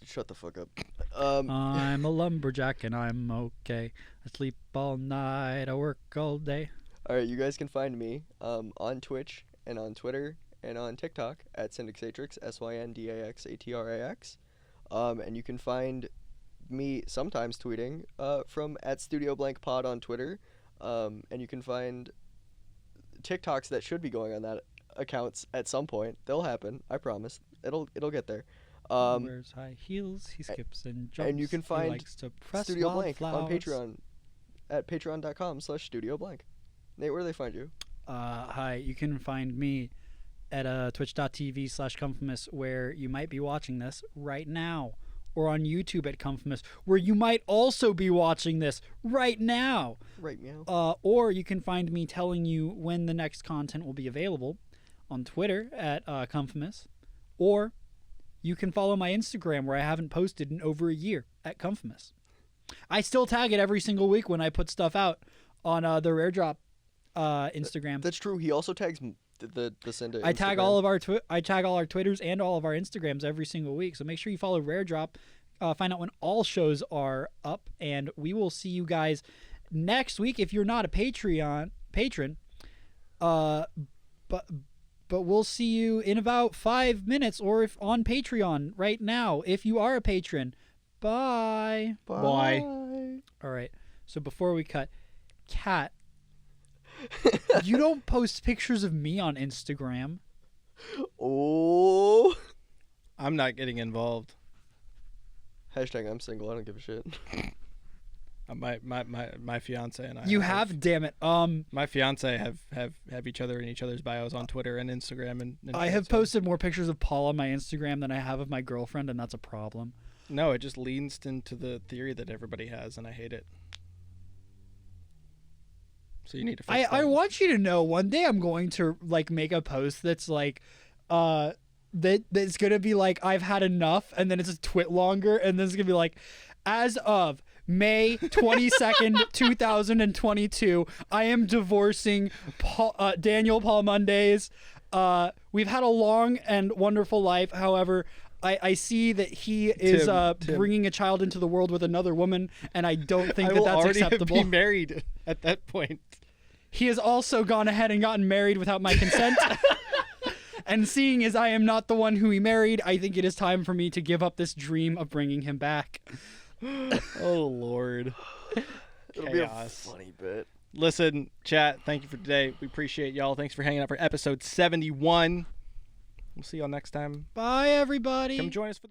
Shut the fuck up. I'm a lumberjack and I'm okay. I sleep all night. I work all day. All right, you guys can find me on Twitch and on Twitter and on TikTok at Syndaxatrix, SYNDAXATRAX. And you can find me sometimes tweeting from at Studio Blank Pod on Twitter. And you can find TikToks that should be going on that accounts at some point. They'll happen, I promise. It'll get there. He wears high heels, he skips and jumps. And you can he find likes to press Studio Blank on wildflowers. Patreon at patreon.com/Studio Blank. Nate, where do they find you? Hi, you can find me at twitch.tv/Comfamous, where you might be watching this right now, or on YouTube at Comfamous, where you might also be watching this right now. Right meow. Or you can find me telling you when the next content will be available on Twitter at Comfamous, or you can follow my Instagram, where I haven't posted in over a year, at Comfamous. I still tag it every single week when I put stuff out on the RareDrop Instagram. That's true. He also tags the Synda. I tag all of our our Twitters and all of our Instagrams every single week. So make sure you follow RareDrop. Find out when all shows are up, and we will see you guys next week. If you're not a patron, but we'll see you in about 5 minutes, or if on Patreon right now. If you are a patron, bye. Bye. All right. So before we cut, Kat. You don't post pictures of me on Instagram. Oh. I'm not getting involved. Hashtag I'm single. I don't give a shit. My fiance and I. You have, damn it. My fiance have each other in each other's bios on Twitter and Instagram and I have posted more pictures of Paul on my Instagram than I have of my girlfriend, and that's a problem. No, it just leans into the theory that everybody has, and I hate it. So you need to fix I that. want you to know one day I'm going to like make a post that's like that's gonna be like I've had enough, and then it's a twit longer, and then it's gonna be like, as of May 22nd, 2022, I am divorcing Daniel Palmundes. We've had a long and wonderful life. However, I see that he is Tim. bringing a child into the world with another woman, and I don't think I that will that's already acceptable. be married at that point. He has also gone ahead and gotten married without my consent. And seeing as I am not the one who he married, I think it is time for me to give up this dream of bringing him back. Oh, Lord. It'll be a Chaos. funny bit. Listen, chat, thank you for today. We appreciate y'all. Thanks for hanging out for episode 71. We'll see y'all next time. Bye, everybody. Come join us for